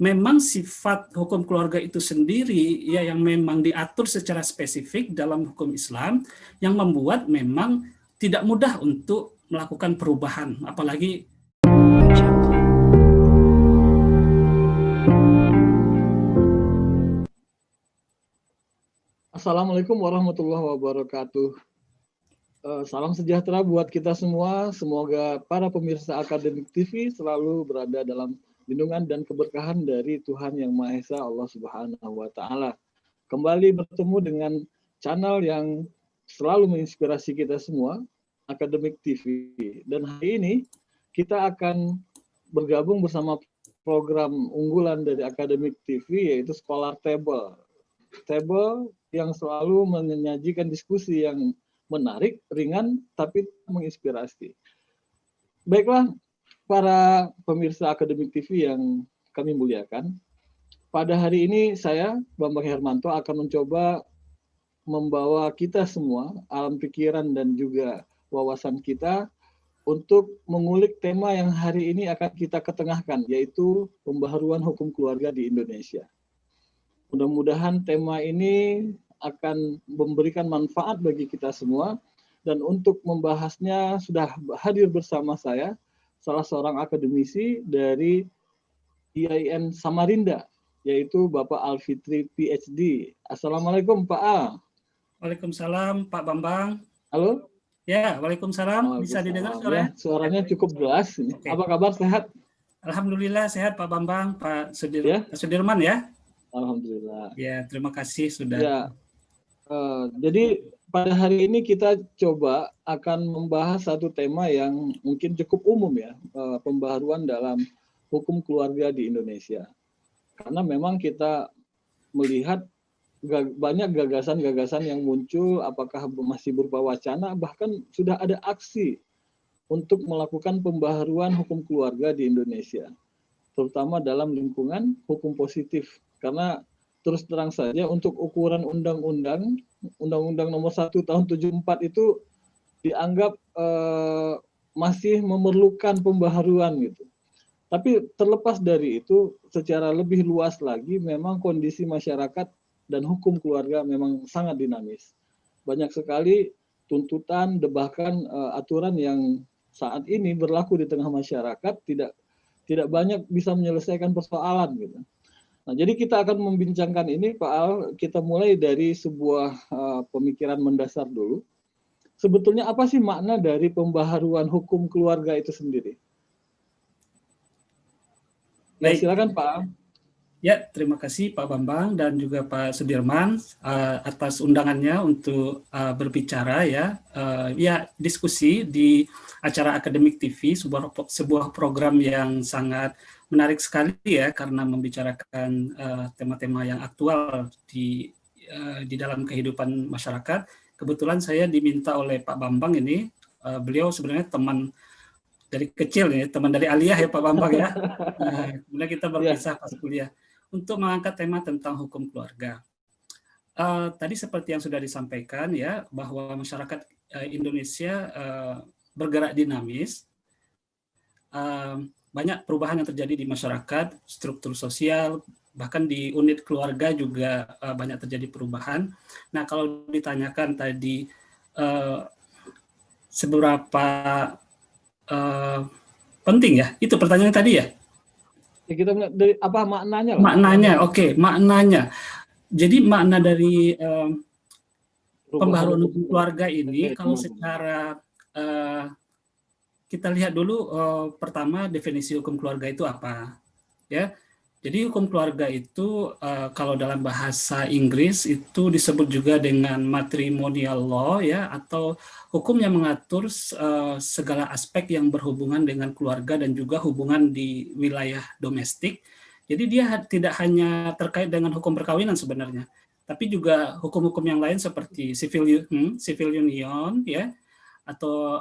memang sifat hukum keluarga itu sendiri ya yang memang diatur secara spesifik dalam hukum Islam yang membuat memang tidak mudah untuk melakukan perubahan, apalagi Assalamualaikum warahmatullahi wabarakatuh. Salam sejahtera buat kita semua. Semoga para pemirsa Akademik TV selalu berada dalam lindungan dan keberkahan dari Tuhan Yang Maha Esa, Allah Subhanahu wa Ta'ala. Kembali bertemu dengan channel yang selalu menginspirasi kita semua, Akademik TV. Dan hari ini kita akan bergabung bersama program unggulan dari Akademik TV, yaitu Scholar Table. Table yang selalu menyajikan diskusi yang menarik, ringan, tapi menginspirasi. Baiklah, para pemirsa Akademik TV yang kami muliakan, pada hari ini saya, Bambang Hermanto, akan mencoba membawa kita semua, alam pikiran dan juga wawasan kita, untuk mengulik tema yang hari ini akan kita ketengahkan, yaitu pembaharuan hukum keluarga di Indonesia. Mudah-mudahan tema ini akan memberikan manfaat bagi kita semua, dan untuk membahasnya sudah hadir bersama saya salah seorang akademisi dari IAIN Samarinda, yaitu Bapak Alfitri PhD. Assalamualaikum Pak Al. Waalaikumsalam Pak Bambang. Halo? Ya, waalaikumsalam. Bisa didengar suaranya? Ya, suaranya cukup jelas. Okay. Apa kabar, sehat? Alhamdulillah sehat Pak Bambang, Pak Sudirman ya? Alhamdulillah. Ya, terima kasih sudah. Ya, jadi pada hari ini kita coba akan membahas satu tema yang mungkin cukup umum ya, pembaharuan dalam hukum keluarga di Indonesia. Karena memang kita melihat banyak gagasan-gagasan yang muncul, apakah masih berupa wacana, bahkan sudah ada aksi untuk melakukan pembaharuan hukum keluarga di Indonesia, terutama dalam lingkungan hukum positif. Karena terus terang saja untuk ukuran Undang-Undang Nomor 1 Tahun 74 itu dianggap masih memerlukan pembaharuan gitu. Tapi terlepas dari itu, secara lebih luas lagi, memang kondisi masyarakat dan hukum keluarga memang sangat dinamis. Banyak sekali tuntutan, bahkan aturan yang saat ini berlaku di tengah masyarakat tidak banyak bisa menyelesaikan persoalan gitu. Nah, jadi kita akan membincangkan ini, Pak Al. Kita mulai dari sebuah pemikiran mendasar dulu. Sebetulnya apa sih makna dari pembaharuan hukum keluarga itu sendiri? Ya, silakan Pak Al. Ya, terima kasih Pak Bambang dan juga Pak Sudirman atas undangannya untuk berbicara ya. Ya, diskusi di acara Akademik TV, sebuah program yang sangat menarik sekali ya, karena membicarakan tema-tema yang aktual di dalam kehidupan masyarakat. Kebetulan saya diminta oleh Pak Bambang ini, beliau sebenarnya teman dari kecil ya, teman dari aliyah ya Pak Bambang ya. Kemudian kita berpisah pas kuliah untuk mengangkat tema tentang hukum keluarga. Tadi seperti yang sudah disampaikan ya, bahwa masyarakat Indonesia bergerak dinamis. Banyak perubahan yang terjadi di masyarakat, struktur sosial, bahkan di unit keluarga juga banyak terjadi perubahan. Nah, kalau ditanyakan tadi seberapa penting ya, itu pertanyaan tadi ya? Kita dari apa maknanya? Maknanya, oke, maknanya. Jadi makna dari pembaharuan hukum keluarga ini, kalau secara kita lihat dulu pertama definisi hukum keluarga itu apa, ya. Jadi hukum keluarga itu kalau dalam bahasa Inggris itu disebut juga dengan matrimonial law ya, atau hukum yang mengatur segala aspek yang berhubungan dengan keluarga dan juga hubungan di wilayah domestik. Jadi dia tidak hanya terkait dengan hukum perkawinan sebenarnya, tapi juga hukum-hukum yang lain seperti civil union ya, atau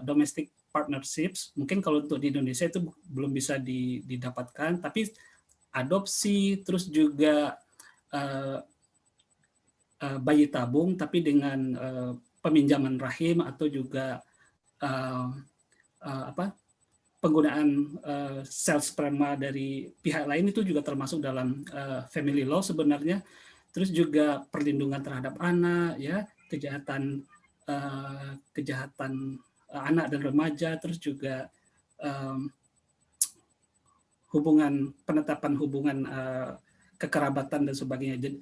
domestic partnerships. Mungkin kalau untuk di Indonesia itu belum bisa didapatkan, tapi adopsi, terus juga bayi tabung, tapi dengan peminjaman rahim, atau juga penggunaan sel sperma dari pihak lain itu juga termasuk dalam family law sebenarnya. Terus juga perlindungan terhadap anak, ya, kejahatan anak dan remaja, terus juga penetapan hubungan kekerabatan dan sebagainya.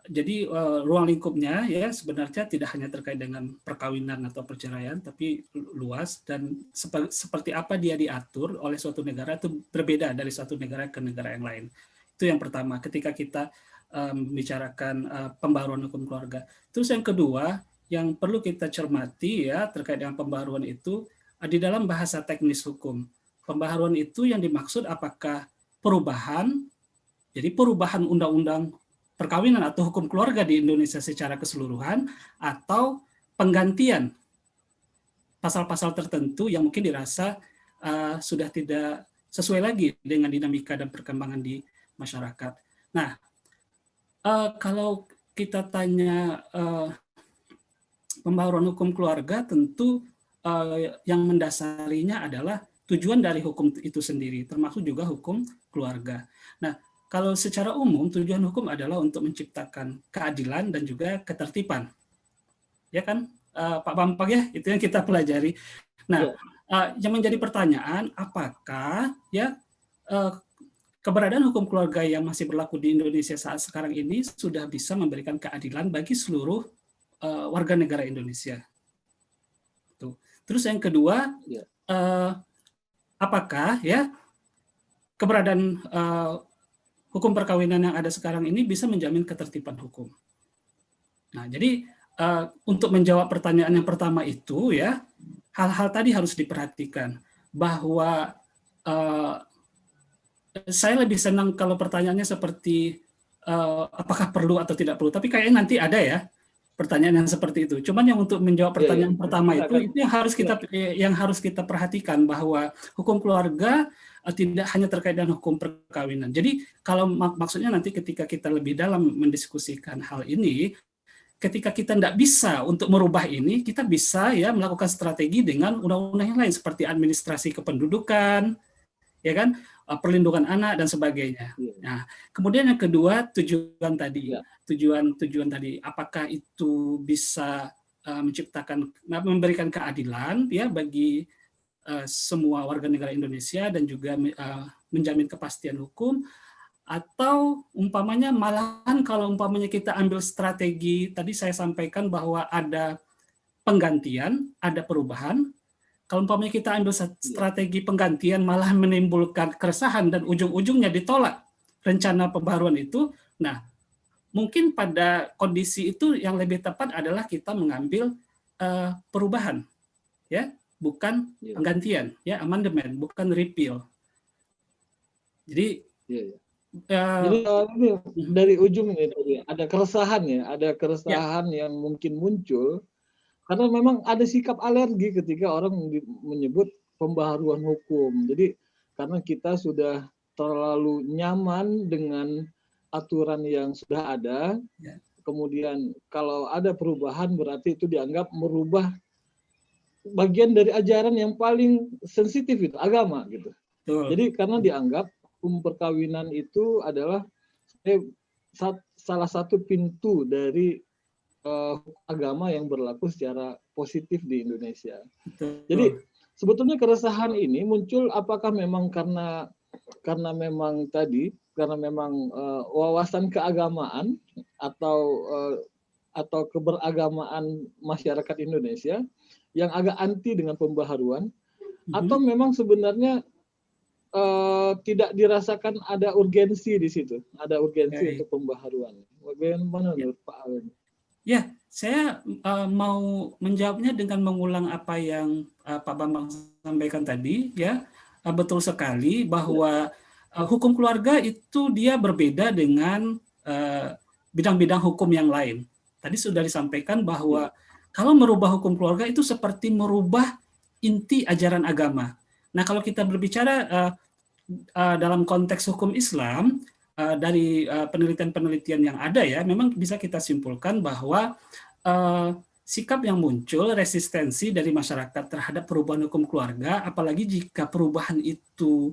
Jadi ruang lingkupnya ya sebenarnya tidak hanya terkait dengan perkawinan atau perceraian, tapi luas, dan seperti apa dia diatur oleh suatu negara itu berbeda dari satu negara ke negara yang lain. Itu yang pertama ketika kita membicarakan pembaharuan hukum keluarga. Terus yang kedua yang perlu kita cermati ya terkait dengan pembaharuan itu di dalam bahasa teknis hukum. Pembaharuan itu yang dimaksud apakah perubahan, jadi perubahan undang-undang perkawinan atau hukum keluarga di Indonesia secara keseluruhan, atau penggantian pasal-pasal tertentu yang mungkin dirasa sudah tidak sesuai lagi dengan dinamika dan perkembangan di masyarakat. Nah, kalau kita tanya pembaharuan hukum keluarga, tentu yang mendasarinya adalah tujuan dari hukum itu sendiri, termasuk juga hukum keluarga. Nah, kalau secara umum tujuan hukum adalah untuk menciptakan keadilan dan juga ketertiban, ya kan, Pak Bambang ya, itu yang kita pelajari. Nah, yang menjadi pertanyaan, apakah ya keberadaan hukum keluarga yang masih berlaku di Indonesia saat sekarang ini sudah bisa memberikan keadilan bagi seluruh warga negara Indonesia? Tuh. Terus yang kedua, apakah ya keberadaan hukum perkawinan yang ada sekarang ini bisa menjamin ketertiban hukum? Nah, jadi untuk menjawab pertanyaan yang pertama itu ya, hal-hal tadi harus diperhatikan, bahwa saya lebih senang kalau pertanyaannya seperti apakah perlu atau tidak perlu, tapi kayaknya nanti ada ya pertanyaan yang seperti itu. Cuman yang untuk menjawab pertanyaan pertama itu yang harus kita perhatikan, bahwa hukum keluarga tidak hanya terkait dengan hukum perkawinan. Jadi kalau maksudnya nanti ketika kita lebih dalam mendiskusikan hal ini, ketika kita tidak bisa untuk merubah ini, kita bisa ya melakukan strategi dengan undang-undang yang lain seperti administrasi kependudukan, ya kan, perlindungan anak dan sebagainya. Nah, kemudian yang kedua tujuan tadi, tujuan tadi, apakah itu bisa memberikan keadilan ya bagi semua warga negara Indonesia dan juga menjamin kepastian hukum, atau umpamanya malahan kalau umpamanya kita ambil strategi tadi saya sampaikan bahwa ada penggantian, ada perubahan. Kalau umpamanya kita ambil strategi penggantian malah menimbulkan keresahan dan ujung-ujungnya ditolak rencana pembaharuan itu, nah mungkin pada kondisi itu yang lebih tepat adalah kita mengambil perubahan, ya, bukan penggantian, ya, amandemen, bukan repeal. Jadi, jadi ini dari ujung ini ada keresahan ya, ada keresahan yang mungkin muncul karena memang ada sikap alergi ketika orang menyebut pembaharuan hukum. Jadi karena kita sudah terlalu nyaman dengan aturan yang sudah ada, kemudian kalau ada perubahan berarti itu dianggap merubah bagian dari ajaran yang paling sensitif itu, agama gitu. Jadi karena dianggap hukum perkawinan itu adalah salah satu pintu dari agama yang berlaku secara positif di Indonesia. Jadi sebetulnya keresahan ini muncul apakah memang karena memang tadi karena memang wawasan keagamaan atau keberagamaan masyarakat Indonesia yang agak anti dengan pembaharuan, atau memang sebenarnya tidak dirasakan ada urgensi di situ, ada urgensi untuk pembaharuan. Bagaimana menurut Pak Alun? Ya, saya mau menjawabnya dengan mengulang apa yang Pak Bambang sampaikan tadi. Ya, betul sekali bahwa hukum keluarga itu dia berbeda dengan bidang-bidang hukum yang lain. Tadi sudah disampaikan bahwa kalau merubah hukum keluarga itu seperti merubah inti ajaran agama. Nah, kalau kita berbicara dalam konteks hukum Islam, dari penelitian-penelitian yang ada ya, memang bisa kita simpulkan bahwa sikap yang muncul, resistensi dari masyarakat terhadap perubahan hukum keluarga, apalagi jika perubahan itu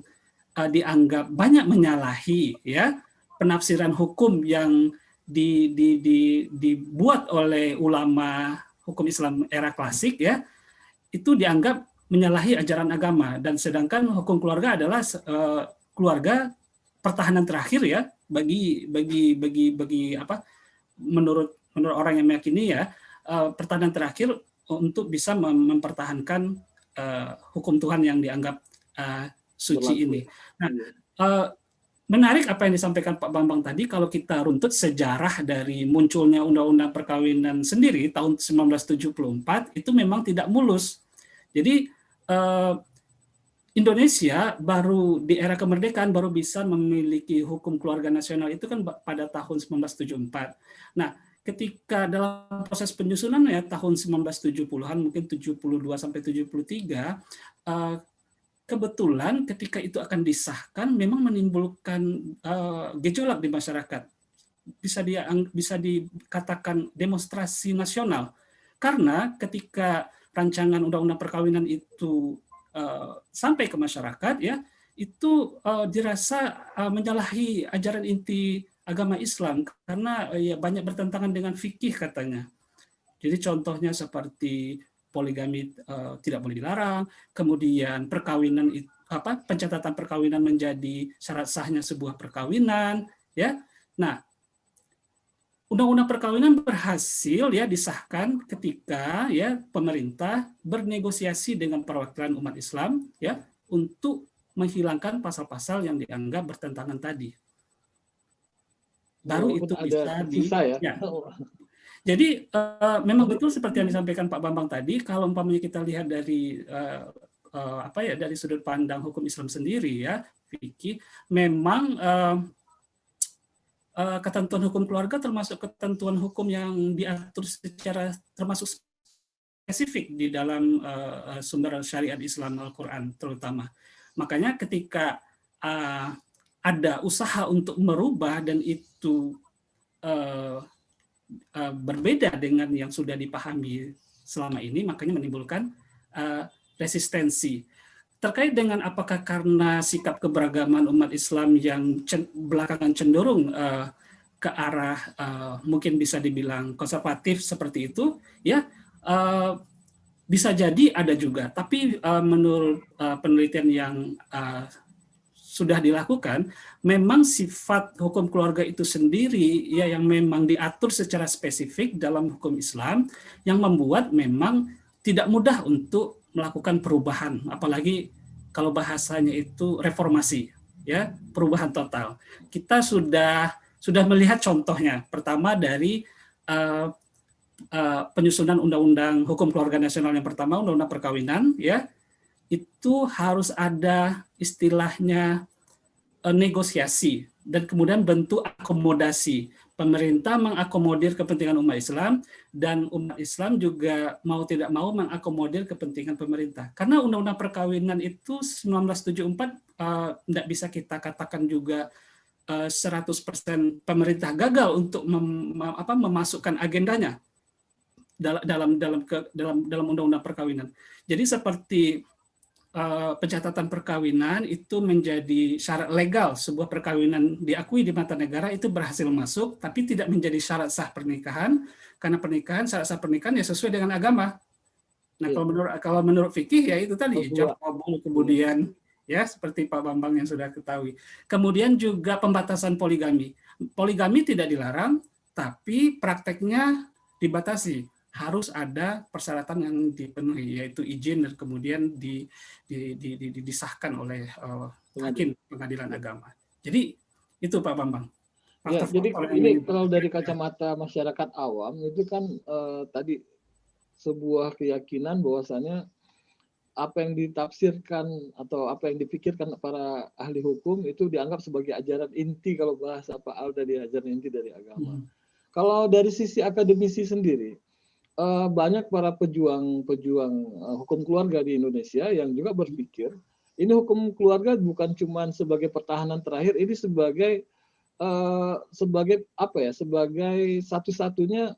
dianggap banyak menyalahi ya penafsiran hukum yang dibuat oleh ulama hukum Islam era klasik ya, itu dianggap menyalahi ajaran agama, dan sedangkan hukum keluarga adalah keluarga pertahanan terakhir ya bagi apa, menurut orang yang meyakini ya, pertahanan terakhir untuk bisa mempertahankan hukum Tuhan yang dianggap suci ini. Nah, menarik apa yang disampaikan Pak Bambang tadi. Kalau kita runtut sejarah dari munculnya Undang-Undang Perkawinan sendiri tahun 1974, itu memang tidak mulus. Jadi Indonesia baru di era kemerdekaan baru bisa memiliki hukum keluarga nasional itu kan pada tahun 1974. Nah, ketika dalam proses penyusunan ya tahun 1970-an, mungkin 72 sampai 73, kebetulan ketika itu akan disahkan memang menimbulkan gejolak di masyarakat. Bisa dikatakan demonstrasi nasional. Karena ketika rancangan Undang-Undang Perkawinan itu sampai ke masyarakat ya, itu dirasa menyalahi ajaran inti agama Islam karena ya banyak bertentangan dengan fikih katanya. Jadi contohnya seperti poligami tidak boleh dilarang, kemudian perkawinan pencatatan perkawinan menjadi syarat sahnya sebuah perkawinan ya. Nah, Undang-Undang Perkawinan berhasil ya disahkan ketika ya pemerintah bernegosiasi dengan perwakilan umat Islam ya untuk menghilangkan pasal-pasal yang dianggap bertentangan tadi. Baru itu bisa ya. Jadi memang betul seperti yang disampaikan Pak Bambang tadi, kalau umpamanya kita lihat dari dari sudut pandang hukum Islam sendiri ya, fikih, memang ketentuan hukum keluarga termasuk ketentuan hukum yang diatur secara termasuk spesifik di dalam sumber syariat Islam Al-Quran terutama. Makanya ketika ada usaha untuk merubah dan itu berbeda dengan yang sudah dipahami selama ini, makanya menimbulkan resistensi. Terkait dengan apakah karena sikap keberagaman umat Islam yang belakangan cenderung ke arah mungkin bisa dibilang konservatif seperti itu, ya bisa jadi ada juga. Tapi menurut penelitian yang sudah dilakukan, memang sifat hukum keluarga itu sendiri ya yang memang diatur secara spesifik dalam hukum Islam yang membuat memang tidak mudah untuk melakukan perubahan, apalagi kalau bahasanya itu reformasi, ya perubahan total. Kita sudah melihat contohnya. Pertama dari penyusunan Undang-Undang Hukum Keluarga Nasional yang pertama, Undang-Undang Perkawinan, ya itu harus ada istilahnya negosiasi dan kemudian bentuk akomodasi. Pemerintah mengakomodir kepentingan umat Islam dan umat Islam juga mau tidak mau mengakomodir kepentingan pemerintah. Karena Undang-Undang Perkawinan itu 1974 tidak bisa kita katakan juga 100% pemerintah gagal untuk memasukkan agendanya dalam Undang-Undang Perkawinan. Jadi seperti pencatatan perkawinan itu menjadi syarat legal sebuah perkawinan diakui di mata negara itu berhasil masuk, tapi tidak menjadi syarat sah pernikahan karena syarat sah pernikahan ya sesuai dengan agama. Nah kalau menurut fikih ya itu tadi ijab qabul, kemudian ya seperti Pak Bambang yang sudah ketahui. Kemudian juga pembatasan poligami. Poligami tidak dilarang, tapi prakteknya dibatasi. Harus ada persyaratan yang dipenuhi, yaitu izin dan kemudian disahkan oleh hakim pengadilan agama. Jadi itu Pak Bambang. Ya, jadi ini kalau dari kacamata masyarakat awam itu kan tadi sebuah keyakinan bahwasannya apa yang ditafsirkan atau apa yang dipikirkan para ahli hukum itu dianggap sebagai ajaran inti kalau bahasa Pak Al dari ajaran inti dari agama. Kalau dari sisi akademisi sendiri, banyak para pejuang hukum keluarga di Indonesia yang juga berpikir ini hukum keluarga bukan cuma sebagai pertahanan terakhir, ini sebagai sebagai satu-satunya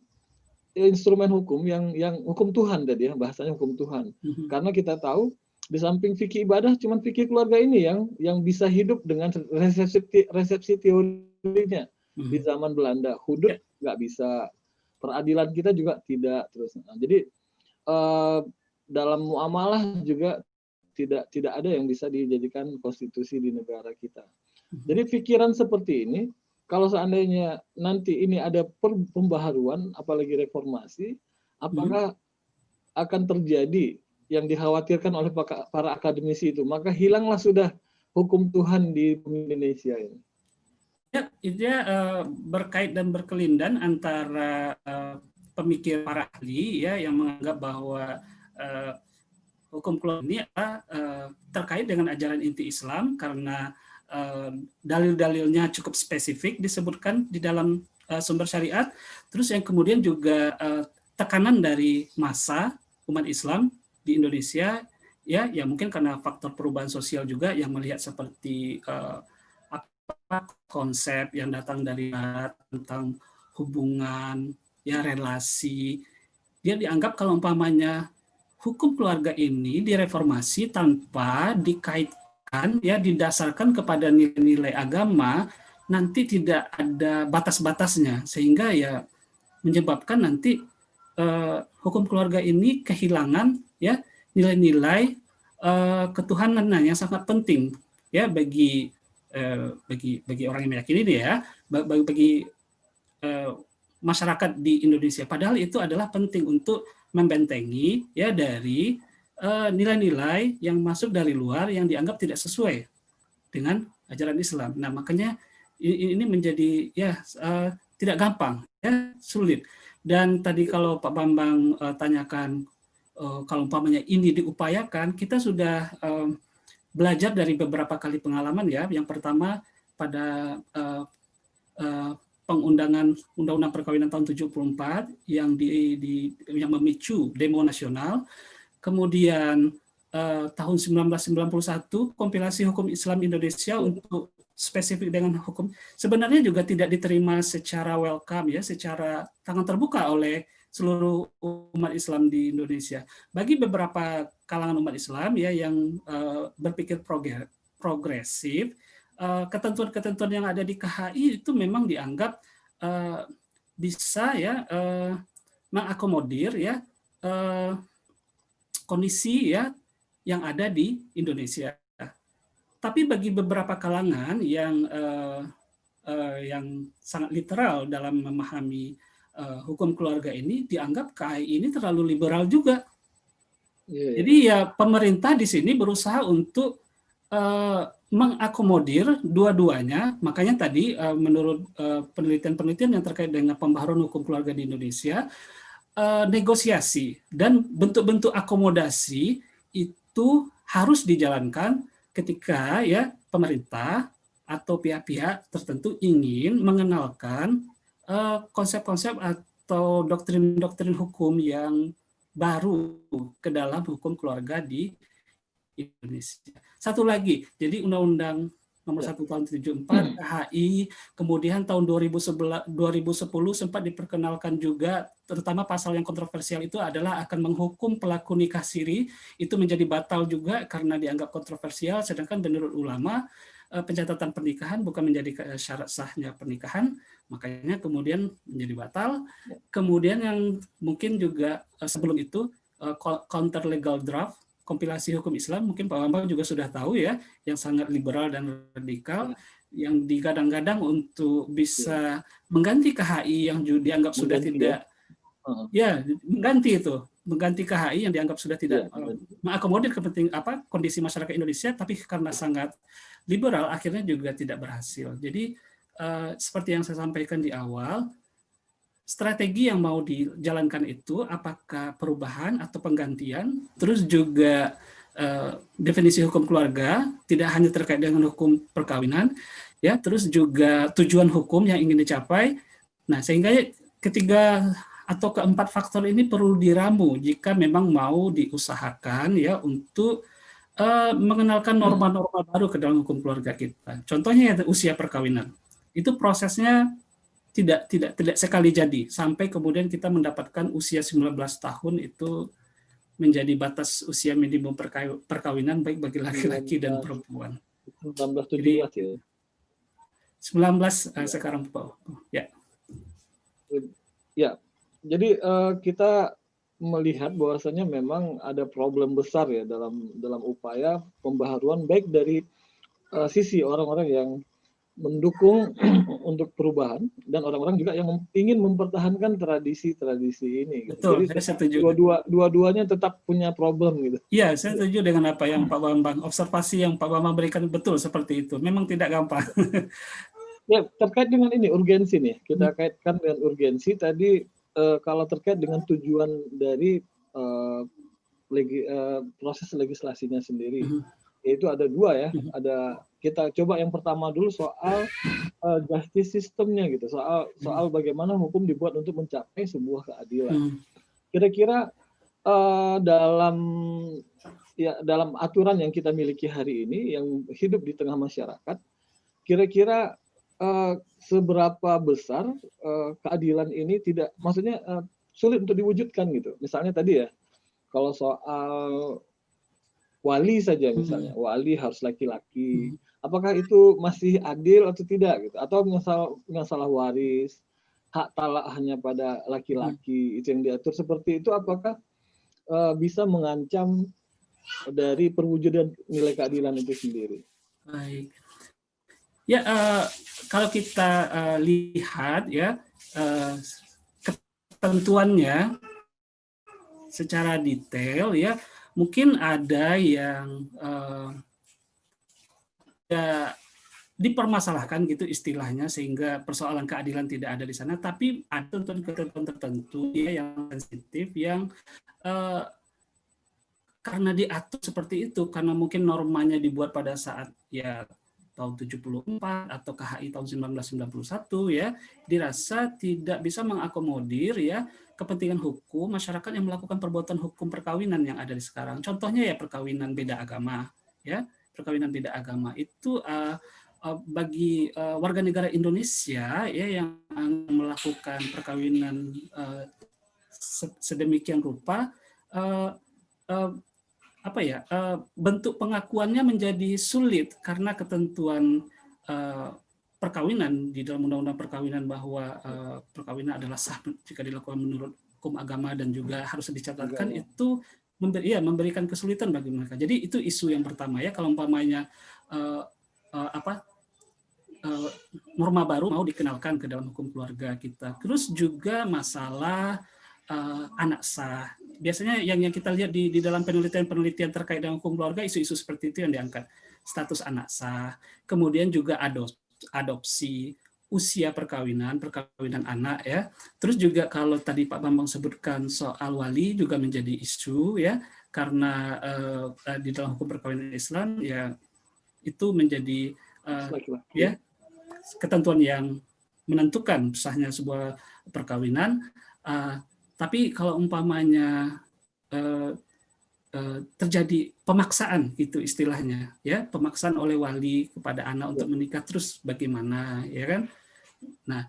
instrumen hukum yang hukum Tuhan tadi ya, bahasanya hukum Tuhan. Karena kita tahu di samping fikih ibadah, cuman fikih keluarga ini yang bisa hidup dengan resepsi teorinya. Di zaman Belanda, hudud nggak bisa, peradilan kita juga tidak terus. Jadi dalam muamalah juga tidak ada yang bisa dijadikan konstitusi di negara kita. Jadi pikiran seperti ini, kalau seandainya nanti ini ada pembaharuan, apalagi reformasi, apakah akan terjadi yang dikhawatirkan oleh para akademisi itu? Maka hilanglah sudah hukum Tuhan di Indonesia ini. Ya, itu berkait dan berkelindan antara pemikir para ahli ya yang menganggap bahwa hukum keluarga ini terkait dengan ajaran inti Islam karena dalil-dalilnya cukup spesifik disebutkan di dalam sumber syariat. Terus yang kemudian juga tekanan dari massa umat Islam di Indonesia ya mungkin karena faktor perubahan sosial juga yang melihat seperti konsep yang datang dari barat tentang hubungan ya relasi, dia dianggap kalau umpamanya hukum keluarga ini direformasi tanpa dikaitkan ya didasarkan kepada nilai-nilai agama, nanti tidak ada batas-batasnya sehingga ya menyebabkan nanti hukum keluarga ini kehilangan ya nilai-nilai ketuhanan yang sangat penting ya bagi orang yang meyakini dia ya, bagi masyarakat di Indonesia. Padahal itu adalah penting untuk membentengi ya dari nilai-nilai yang masuk dari luar yang dianggap tidak sesuai dengan ajaran Islam. Nah, makanya ini menjadi ya tidak gampang, ya sulit. Dan tadi kalau Pak Bambang tanyakan kalau umpamanya ini diupayakan, kita sudah belajar dari beberapa kali pengalaman ya. Yang pertama pada pengundangan Undang-Undang Perkawinan tahun 74 yang yang memicu demo nasional. Kemudian tahun 1991 kompilasi hukum Islam Indonesia untuk spesifik dengan hukum sebenarnya juga tidak diterima secara welcome ya, secara tangan terbuka oleh seluruh umat Islam di Indonesia. Bagi beberapa kalangan umat Islam ya yang berpikir progresif, ketentuan-ketentuan yang ada di KHI itu memang dianggap bisa ya mengakomodir ya kondisi ya yang ada di Indonesia. Tapi bagi beberapa kalangan yang sangat literal dalam memahami hukum keluarga ini, dianggap KHI ini terlalu liberal juga. Jadi ya pemerintah di sini berusaha untuk mengakomodir dua-duanya. Makanya tadi menurut penelitian-penelitian yang terkait dengan pembaharuan hukum keluarga di Indonesia, negosiasi dan bentuk-bentuk akomodasi itu harus dijalankan ketika ya pemerintah atau pihak-pihak tertentu ingin mengenalkan konsep-konsep atau doktrin-doktrin hukum yang baru ke dalam hukum keluarga di Indonesia. Satu lagi, jadi Undang-Undang Nomor 1 Tahun 74 KHI, kemudian tahun 2010 sempat diperkenalkan juga, terutama pasal yang kontroversial itu adalah akan menghukum pelaku nikah siri, itu menjadi batal juga karena dianggap kontroversial, sedangkan menurut ulama pencatatan pernikahan bukan menjadi syarat sahnya pernikahan, makanya kemudian menjadi batal. Kemudian yang mungkin juga sebelum itu counter legal draft, kompilasi hukum Islam, mungkin Pak Bambang juga sudah tahu ya, yang sangat liberal dan radikal, yang digadang-gadang untuk bisa mengganti KHI yang dianggap sudah tidak, ya mengganti KHI yang dianggap sudah tidak mengakomodir kepentingan kondisi masyarakat Indonesia, tapi karena sangat liberal akhirnya juga tidak berhasil. Jadi seperti yang saya sampaikan di awal, strategi yang mau dijalankan itu apakah perubahan atau penggantian, terus juga definisi hukum keluarga tidak hanya terkait dengan hukum perkawinan, ya, terus juga tujuan hukum yang ingin dicapai. Nah, sehingga ketiga atau keempat faktor ini perlu diramu jika memang mau diusahakan ya untuk mengenalkan norma-norma baru ke dalam hukum keluarga kita. Contohnya ya, usia perkawinan. Itu prosesnya tidak sekali jadi, sampai kemudian kita mendapatkan usia 19 tahun itu menjadi batas usia minimum perkawinan baik bagi laki-laki dan perempuan. 1917 ya. 19 sekarang Pak. Ya. Ya. Jadi kita melihat bahwasanya memang ada problem besar ya dalam upaya pembaharuan baik dari sisi orang-orang yang mendukung untuk perubahan dan orang-orang juga yang ingin mempertahankan tradisi-tradisi ini. Betul, Jadi saya setuju. Dua-duanya tetap punya problem gitu. Iya, saya setuju dengan apa yang Pak Bambang, observasi yang Pak Bambang berikan betul seperti itu. Memang tidak gampang. Ya, terkait dengan ini urgensi nih, kita kaitkan dengan urgensi tadi kalau terkait dengan tujuan dari proses legislasinya sendiri. Yaitu ada dua ya, ada kita coba yang pertama dulu soal justice systemnya gitu, soal bagaimana hukum dibuat untuk mencapai sebuah keadilan. Kira-kira dalam aturan yang kita miliki hari ini yang hidup di tengah masyarakat, kira-kira seberapa besar keadilan ini maksudnya sulit untuk diwujudkan gitu. Misalnya tadi ya, kalau soal wali saja misalnya, wali harus laki-laki. Apakah itu masih adil atau tidak gitu? Atau masalah waris, hak talak hanya pada laki-laki, itu yang diatur seperti itu, apakah bisa mengancam dari perwujudan nilai keadilan itu sendiri? Baik. Ya, kalau kita lihat ya ketentuannya secara detail ya, mungkin ada yang ya dipermasalahkan gitu istilahnya sehingga persoalan keadilan tidak ada di sana, tapi ada ketentuan tertentu ya yang sensitif yang karena diatur seperti itu, karena mungkin normanya dibuat pada saat ya tahun 74 atau KHI tahun 1991 ya, dirasa tidak bisa mengakomodir ya kepentingan hukum masyarakat yang melakukan perbuatan hukum perkawinan yang ada di sekarang. Contohnya ya perkawinan beda agama ya. Perkawinan beda agama itu bagi warga negara Indonesia ya yang melakukan perkawinan sedemikian rupa bentuk pengakuannya menjadi sulit karena ketentuan perkawinan di dalam undang-undang perkawinan bahwa perkawinan adalah sah jika dilakukan menurut hukum agama dan juga harus dicatatkan itu memberikan kesulitan bagi mereka. Jadi itu isu yang pertama ya, kalau umpamanya norma baru mau dikenalkan ke dalam hukum keluarga kita. Terus juga masalah anak sah. Biasanya yang kita lihat di dalam penelitian terkait dengan hukum keluarga, isu-isu seperti itu yang diangkat. Status anak sah, kemudian juga adopsi, usia perkawinan anak ya. Terus juga kalau tadi Pak Bambang sebutkan soal wali juga menjadi isu ya, karena di dalam hukum perkawinan Islam ya itu menjadi ya ketentuan yang menentukan sahnya sebuah perkawinan. Tapi kalau umpamanya terjadi pemaksaan itu istilahnya ya, pemaksaan oleh wali kepada anak untuk menikah, terus bagaimana ya kan? Nah,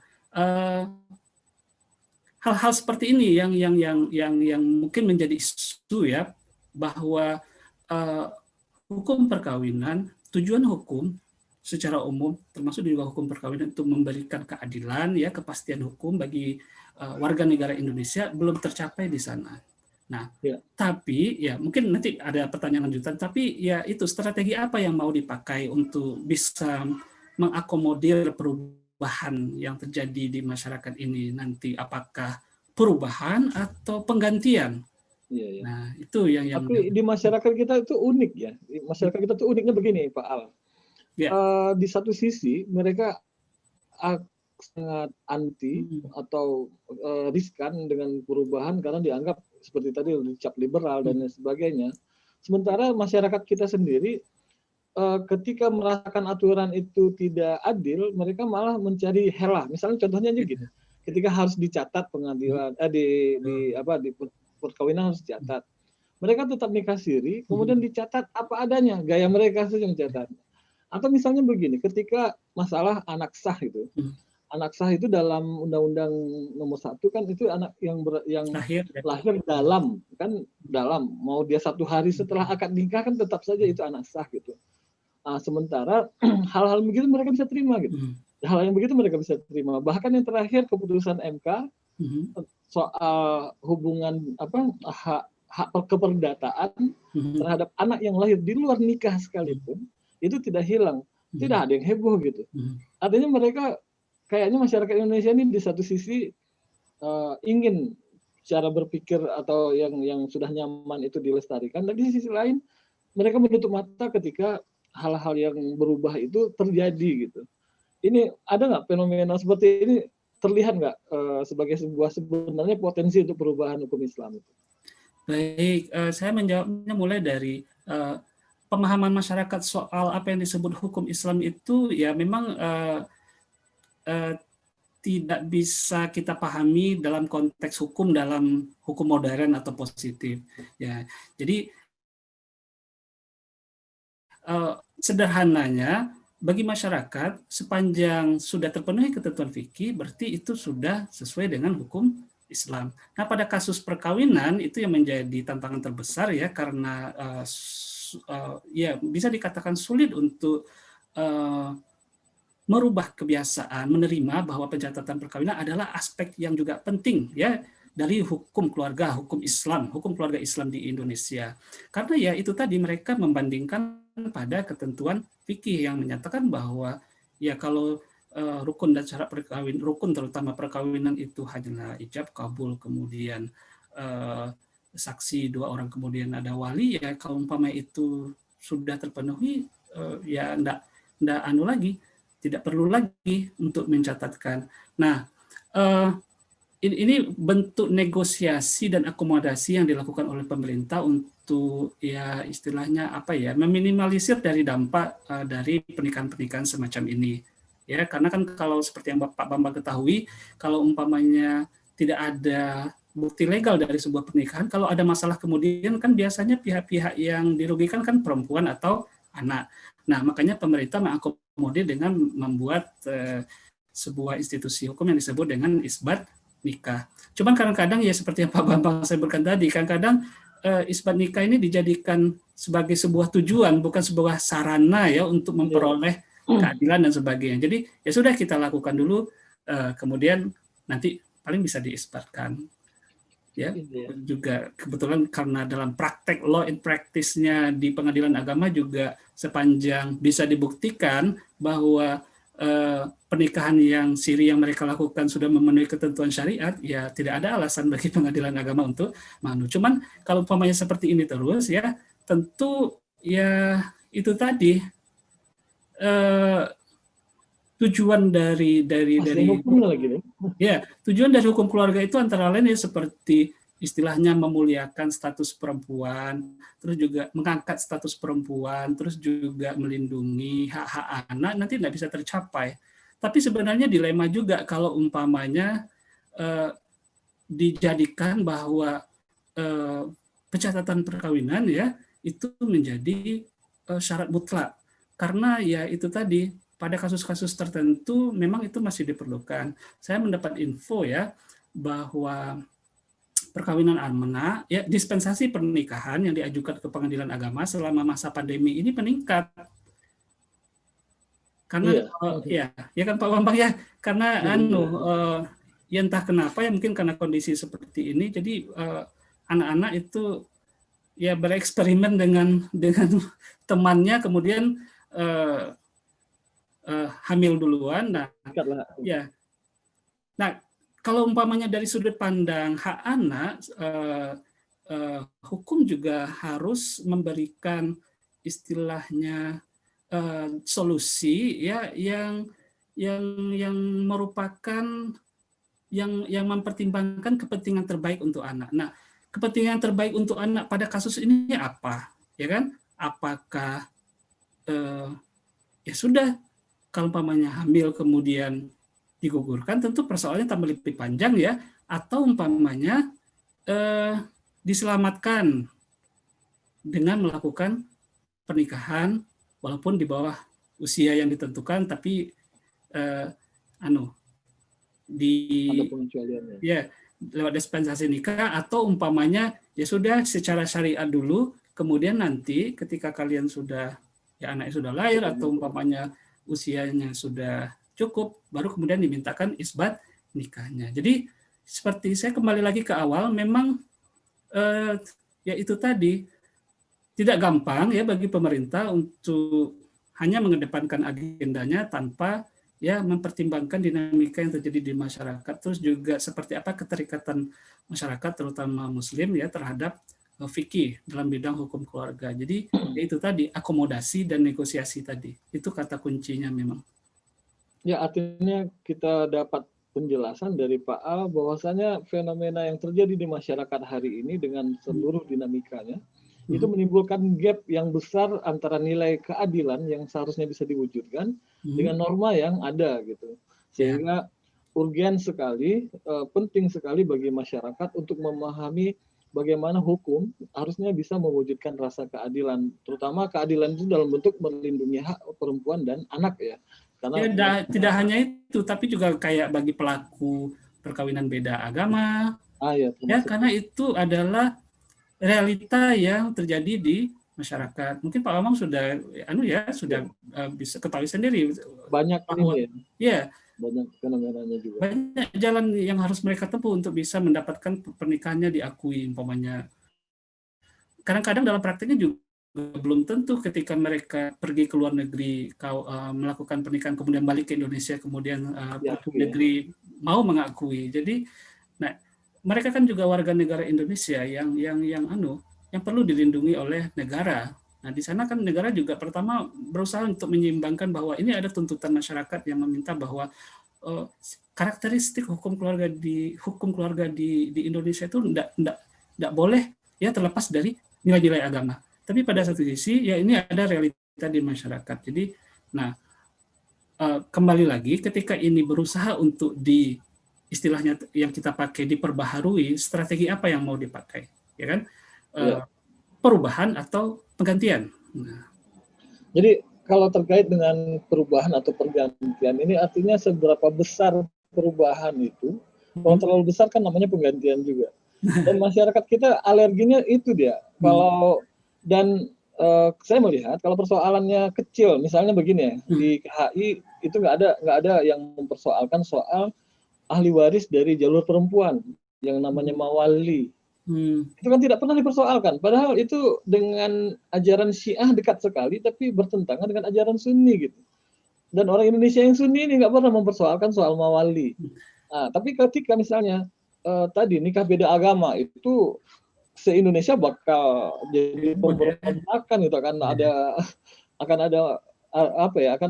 hal-hal seperti ini yang mungkin menjadi isu ya, bahwa hukum perkawinan, tujuan hukum secara umum termasuk juga hukum perkawinan untuk memberikan keadilan ya, kepastian hukum bagi warga negara Indonesia belum tercapai di sana. Nah, tapi ya mungkin nanti ada pertanyaan lanjutan, tapi ya itu strategi apa yang mau dipakai untuk bisa mengakomodir perubahan yang terjadi di masyarakat ini nanti, apakah perubahan atau penggantian? Nah, itu yang tapi di masyarakat kita itu unik ya. Masyarakat kita itu uniknya begini, Pak Al. Di satu sisi mereka sangat anti atau riskan dengan perubahan karena dianggap seperti tadi dicap liberal dan lain sebagainya. Sementara masyarakat kita sendiri ketika merasakan aturan itu tidak adil, mereka malah mencari helah. Misalnya contohnya aja gitu. Ketika harus dicatat pengadilan di perkawinan harus dicatat. Mereka tetap nikah siri, kemudian dicatat apa adanya, gaya mereka saja mencatat. Atau misalnya begini, ketika masalah anak sah itu, anak sah itu dalam Undang-Undang Nomor 1 kan itu anak yang Lahir. lahir dalam, kan dalam, mau dia 1 hari setelah akad nikah kan tetap saja itu anak sah gitu. Sementara hal-hal begitu mereka bisa terima gitu. Hal yang begitu mereka bisa terima. Bahkan yang terakhir keputusan MK soal hubungan hak keperdataan terhadap anak yang lahir di luar nikah sekalipun itu tidak hilang. Tidak ada yang heboh gitu. Artinya mereka kayaknya masyarakat Indonesia ini di satu sisi ingin cara berpikir atau yang sudah nyaman itu dilestarikan, dan di sisi lain mereka menutup mata ketika hal-hal yang berubah itu terjadi gitu. Ini ada nggak fenomena seperti ini terlihat nggak sebagai sebuah sebenarnya potensi untuk perubahan hukum Islam itu? Baik, saya menjawabnya mulai dari pemahaman masyarakat soal apa yang disebut hukum Islam itu ya memang tidak bisa kita pahami dalam konteks hukum modern atau positif. Ya, jadi sederhananya bagi masyarakat sepanjang sudah terpenuhi ketentuan fikih berarti itu sudah sesuai dengan hukum Islam. Nah, pada kasus perkawinan itu yang menjadi tantangan terbesar ya karena ya bisa dikatakan sulit untuk merubah kebiasaan, menerima bahwa pencatatan perkawinan adalah aspek yang juga penting ya dari hukum keluarga, hukum keluarga Islam di Indonesia. Karena ya itu tadi mereka membandingkan pada ketentuan fikih yang menyatakan bahwa ya kalau rukun dan syarat perkawinan, rukun terutama perkawinan itu hanyalah ijab kabul, kemudian saksi 2 orang, kemudian ada wali, ya kalau umpama itu sudah terpenuhi ya enggak lagi, tidak perlu lagi untuk mencatatkan. Nah, ini bentuk negosiasi dan akomodasi yang dilakukan oleh pemerintah untuk ya istilahnya apa ya, meminimalisir dari dampak dari pernikahan-pernikahan semacam ini. Ya, karena kan kalau seperti yang Pak Bambang ketahui, kalau umpamanya tidak ada bukti legal dari sebuah pernikahan, kalau ada masalah kemudian kan biasanya pihak-pihak yang dirugikan kan perempuan atau anak. Nah, makanya pemerintah mengakomodir dengan membuat sebuah institusi hukum yang disebut dengan isbat nikah. Cuman kadang-kadang ya seperti yang Pak Bambang sebutkan tadi, kadang-kadang isbat nikah ini dijadikan sebagai sebuah tujuan, bukan sebuah sarana ya untuk memperoleh keadilan dan sebagainya. Jadi ya sudah kita lakukan dulu, kemudian nanti paling bisa diisbatkan. Ya, juga kebetulan karena dalam praktek law in practice-nya di pengadilan agama juga sepanjang bisa dibuktikan bahwa pernikahan yang siri yang mereka lakukan sudah memenuhi ketentuan syariat, ya tidak ada alasan bagi pengadilan agama untuk manu. Cuman kalau umpamanya seperti ini terus ya tentu ya itu tadi tujuan dari ya tujuan dari hukum keluarga itu antara lain ya seperti istilahnya memuliakan status perempuan, terus juga mengangkat status perempuan, terus juga melindungi hak-hak anak, nanti tidak bisa tercapai. Tapi sebenarnya dilema juga kalau umpamanya dijadikan bahwa pencatatan perkawinan ya itu menjadi syarat mutlak, karena ya itu tadi pada kasus-kasus tertentu memang itu masih diperlukan. Saya mendapat info ya bahwa perkawinan anak, ya dispensasi pernikahan yang diajukan ke pengadilan agama selama masa pandemi ini meningkat. Karena ya kan Pak Bambang ya, karena ya entah kenapa ya mungkin karena kondisi seperti ini, jadi anak-anak itu ya bereksperimen dengan temannya, kemudian hamil duluan. Nah, ya. Nah, kalau umpamanya dari sudut pandang hak anak, hukum juga harus memberikan istilahnya solusi ya yang merupakan yang mempertimbangkan kepentingan terbaik untuk anak. Nah, kepentingan terbaik untuk anak pada kasus ini apa? Ya kan? Apakah ya sudah kalau umpamanya hamil kemudian digugurkan, tentu persoalannya tambah lebih panjang ya, atau umpamanya diselamatkan dengan melakukan pernikahan walaupun di bawah usia yang ditentukan, tapi Ada pengecualiannya. ya lewat dispensasi nikah, atau umpamanya ya sudah secara syariat dulu, kemudian nanti ketika kalian sudah ya anaknya sudah lahir atau umpamanya usianya sudah cukup, baru kemudian dimintakan isbat nikahnya. Jadi seperti saya kembali lagi ke awal, memang ya itu tadi tidak gampang ya bagi pemerintah untuk hanya mengedepankan agendanya tanpa ya mempertimbangkan dinamika yang terjadi di masyarakat, terus juga seperti apa keterikatan masyarakat terutama Muslim ya terhadap fikih dalam bidang hukum keluarga. Jadi ya itu tadi akomodasi dan negosiasi tadi itu kata kuncinya memang. Ya, artinya kita dapat penjelasan dari Pak Al bahwasanya fenomena yang terjadi di masyarakat hari ini dengan seluruh dinamikanya itu menimbulkan gap yang besar antara nilai keadilan yang seharusnya bisa diwujudkan dengan norma yang ada gitu. Sehingga urgen sekali, penting sekali bagi masyarakat untuk memahami bagaimana hukum harusnya bisa mewujudkan rasa keadilan, terutama keadilan itu dalam bentuk melindungi hak perempuan dan anak ya. Karena ya, tidak hanya itu, tapi juga kayak bagi pelaku perkawinan beda agama, ya karena itu adalah realita yang terjadi di masyarakat. Mungkin Pak Bambang sudah bisa ketahui sendiri banyak bahwa ya banyak fenomenanya juga. Banyak jalan yang harus mereka tempuh untuk bisa mendapatkan pernikahannya diakui umpamanya. Kadang-kadang dalam praktiknya juga belum tentu ketika mereka pergi ke luar negeri melakukan pernikahan kemudian balik ke Indonesia kemudian negeri mau mengakui. Jadi nah mereka kan juga warga negara Indonesia yang perlu dilindungi oleh negara. Nah, di sana kan negara juga pertama berusaha untuk menyeimbangkan bahwa ini ada tuntutan masyarakat yang meminta bahwa karakteristik hukum keluarga di Indonesia itu tidak boleh ya terlepas dari nilai-nilai agama. Tapi pada satu sisi ya ini ada realita di masyarakat. Jadi, nah kembali lagi ketika ini berusaha untuk istilahnya yang kita pakai diperbaharui, strategi apa yang mau dipakai, ya kan? Perubahan atau penggantian. Nah. Jadi kalau terkait dengan perubahan atau pergantian ini artinya seberapa besar perubahan itu? Kalau terlalu besar kan namanya penggantian juga. Dan masyarakat kita alerginya itu dia. Kalau saya melihat kalau persoalannya kecil, misalnya begini ya, di KHI itu nggak ada yang mempersoalkan soal ahli waris dari jalur perempuan yang namanya mawali. Itu kan tidak pernah dipersoalkan. Padahal itu dengan ajaran Syiah dekat sekali, tapi bertentangan dengan ajaran Sunni gitu. Dan orang Indonesia yang Sunni ini nggak pernah mempersoalkan soal mawali. Nah, tapi ketika misalnya tadi nikah beda agama itu se-Indonesia bakal jadi pemberontakan itu akan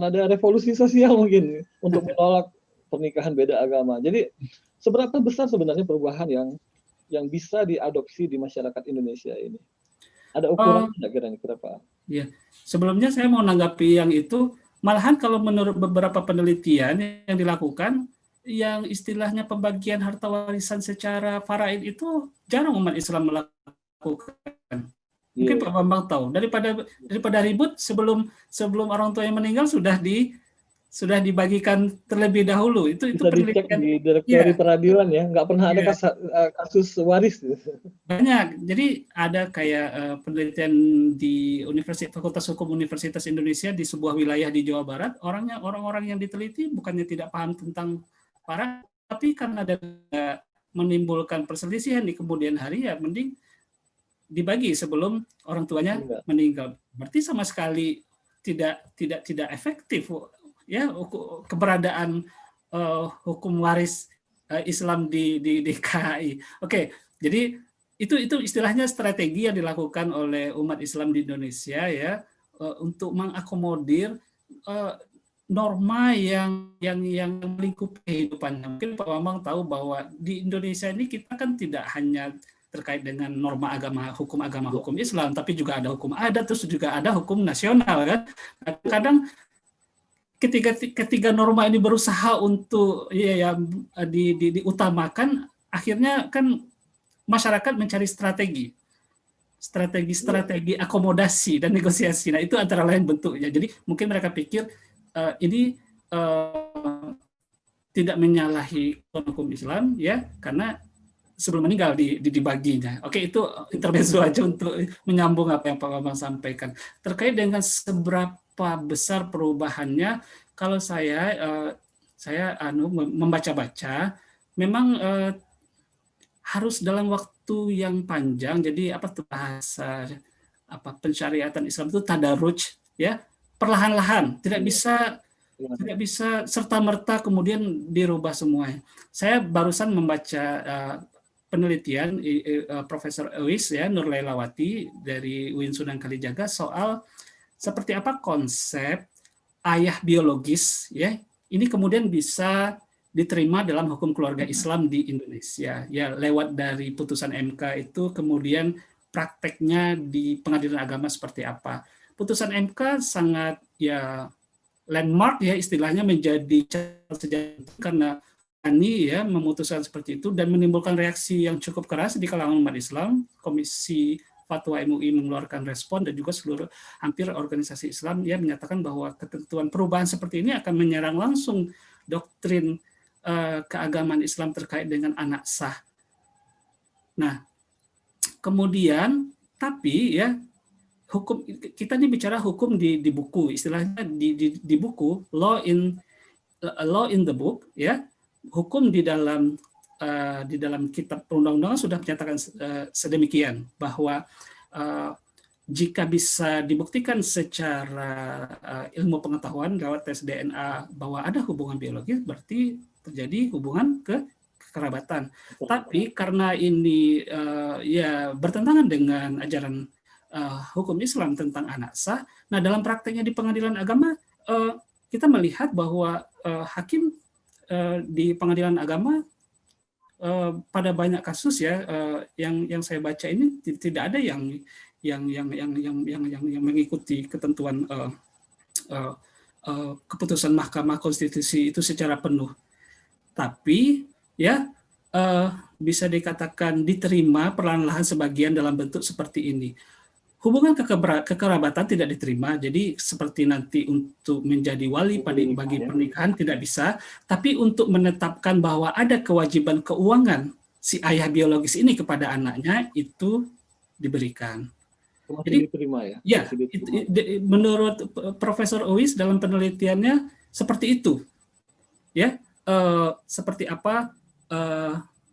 ada revolusi sosial mungkin untuk menolak pernikahan beda agama. Jadi seberapa besar sebenarnya perubahan yang bisa diadopsi di masyarakat Indonesia ini? Ada ukuran nggak kira-kira Pak? Ya, sebelumnya saya mau menanggapi yang itu. Malahan kalau menurut beberapa penelitian yang dilakukan, yang istilahnya pembagian harta warisan secara faraid itu jarang umat Islam melakukan. Mungkin Pak Bambang tahu. Daripada ribut sebelum orang tua yang meninggal sudah dibagikan terlebih dahulu. Itu bisa dicek di direktori peradilan ya, nggak pernah ada kasus waris. Banyak. Jadi ada kayak penelitian di Fakultas Hukum Universitas Indonesia di sebuah wilayah di Jawa Barat, orang-orang yang diteliti bukannya tidak paham tentang para, tapi karena ada menimbulkan perselisihan di kemudian hari ya mending dibagi sebelum orang tuanya meninggal. Berarti sama sekali tidak efektif ya keberadaan hukum waris Islam di KHI. Oke, jadi itu istilahnya strategi yang dilakukan oleh umat Islam di Indonesia ya untuk mengakomodir norma yang melingkupi kehidupannya. Mungkin Pak Bambang tahu bahwa di Indonesia ini kita kan tidak hanya terkait dengan norma hukum Islam, tapi juga ada hukum adat, terus juga ada hukum nasional kan. Kadang ketika norma ini berusaha untuk diutamakan, akhirnya kan masyarakat mencari strategi akomodasi dan negosiasi. Nah itu antara lain bentuknya. Jadi mungkin mereka pikir ini tidak menyalahi hukum Islam ya, karena sebelum meninggal dibaginya. Oke, itu intermezzo aja untuk menyambung apa yang Pak Bambang sampaikan. Terkait dengan seberapa besar perubahannya, kalau saya membaca-baca, memang harus dalam waktu yang panjang. Jadi apa tuh bahasa pensyariatan Islam itu tadarruj ya, perlahan-lahan, tidak bisa serta-merta kemudian dirubah semuanya. Saya barusan membaca penelitian Profesor Ewis ya, Nurlailawati dari UIN Sunan Kalijaga soal seperti apa konsep ayah biologis ya. Ini kemudian bisa diterima dalam hukum keluarga Islam di Indonesia. Ya, lewat dari putusan MK itu kemudian prakteknya di pengadilan agama seperti apa. Putusan MK sangat ya landmark ya, istilahnya menjadi sejarah karena ini ya memutuskan seperti itu dan menimbulkan reaksi yang cukup keras di kalangan umat Islam. Komisi Fatwa MUI mengeluarkan respon dan juga seluruh hampir organisasi Islam ya menyatakan bahwa ketentuan perubahan seperti ini akan menyerang langsung doktrin keagamaan Islam terkait dengan anak sah. Nah, kemudian tapi ya hukum kita ini bicara hukum di buku, istilahnya di buku law in the book ya, hukum di dalam kitab perundang-undangan sudah menyatakan sedemikian bahwa jika bisa dibuktikan secara ilmu pengetahuan lewat tes DNA bahwa ada hubungan biologis, berarti terjadi hubungan kekerabatan. Tapi karena ini ya bertentangan dengan ajaran hukum Islam tentang anak sah, nah dalam prakteknya di pengadilan agama kita melihat bahwa hakim di pengadilan agama pada banyak kasus ya yang saya baca ini tidak ada yang mengikuti ketentuan keputusan Mahkamah Konstitusi itu secara penuh. Tapi ya bisa dikatakan diterima perlahan-lahan sebagian dalam bentuk seperti ini. Hubungan kekerabatan tidak diterima, jadi seperti nanti untuk menjadi wali bagi pernikahan tidak bisa, tapi untuk menetapkan bahwa ada kewajiban keuangan si ayah biologis ini kepada anaknya itu diberikan. Jadi diterima ya? Ya, menurut Profesor Owis dalam penelitiannya seperti itu, ya seperti apa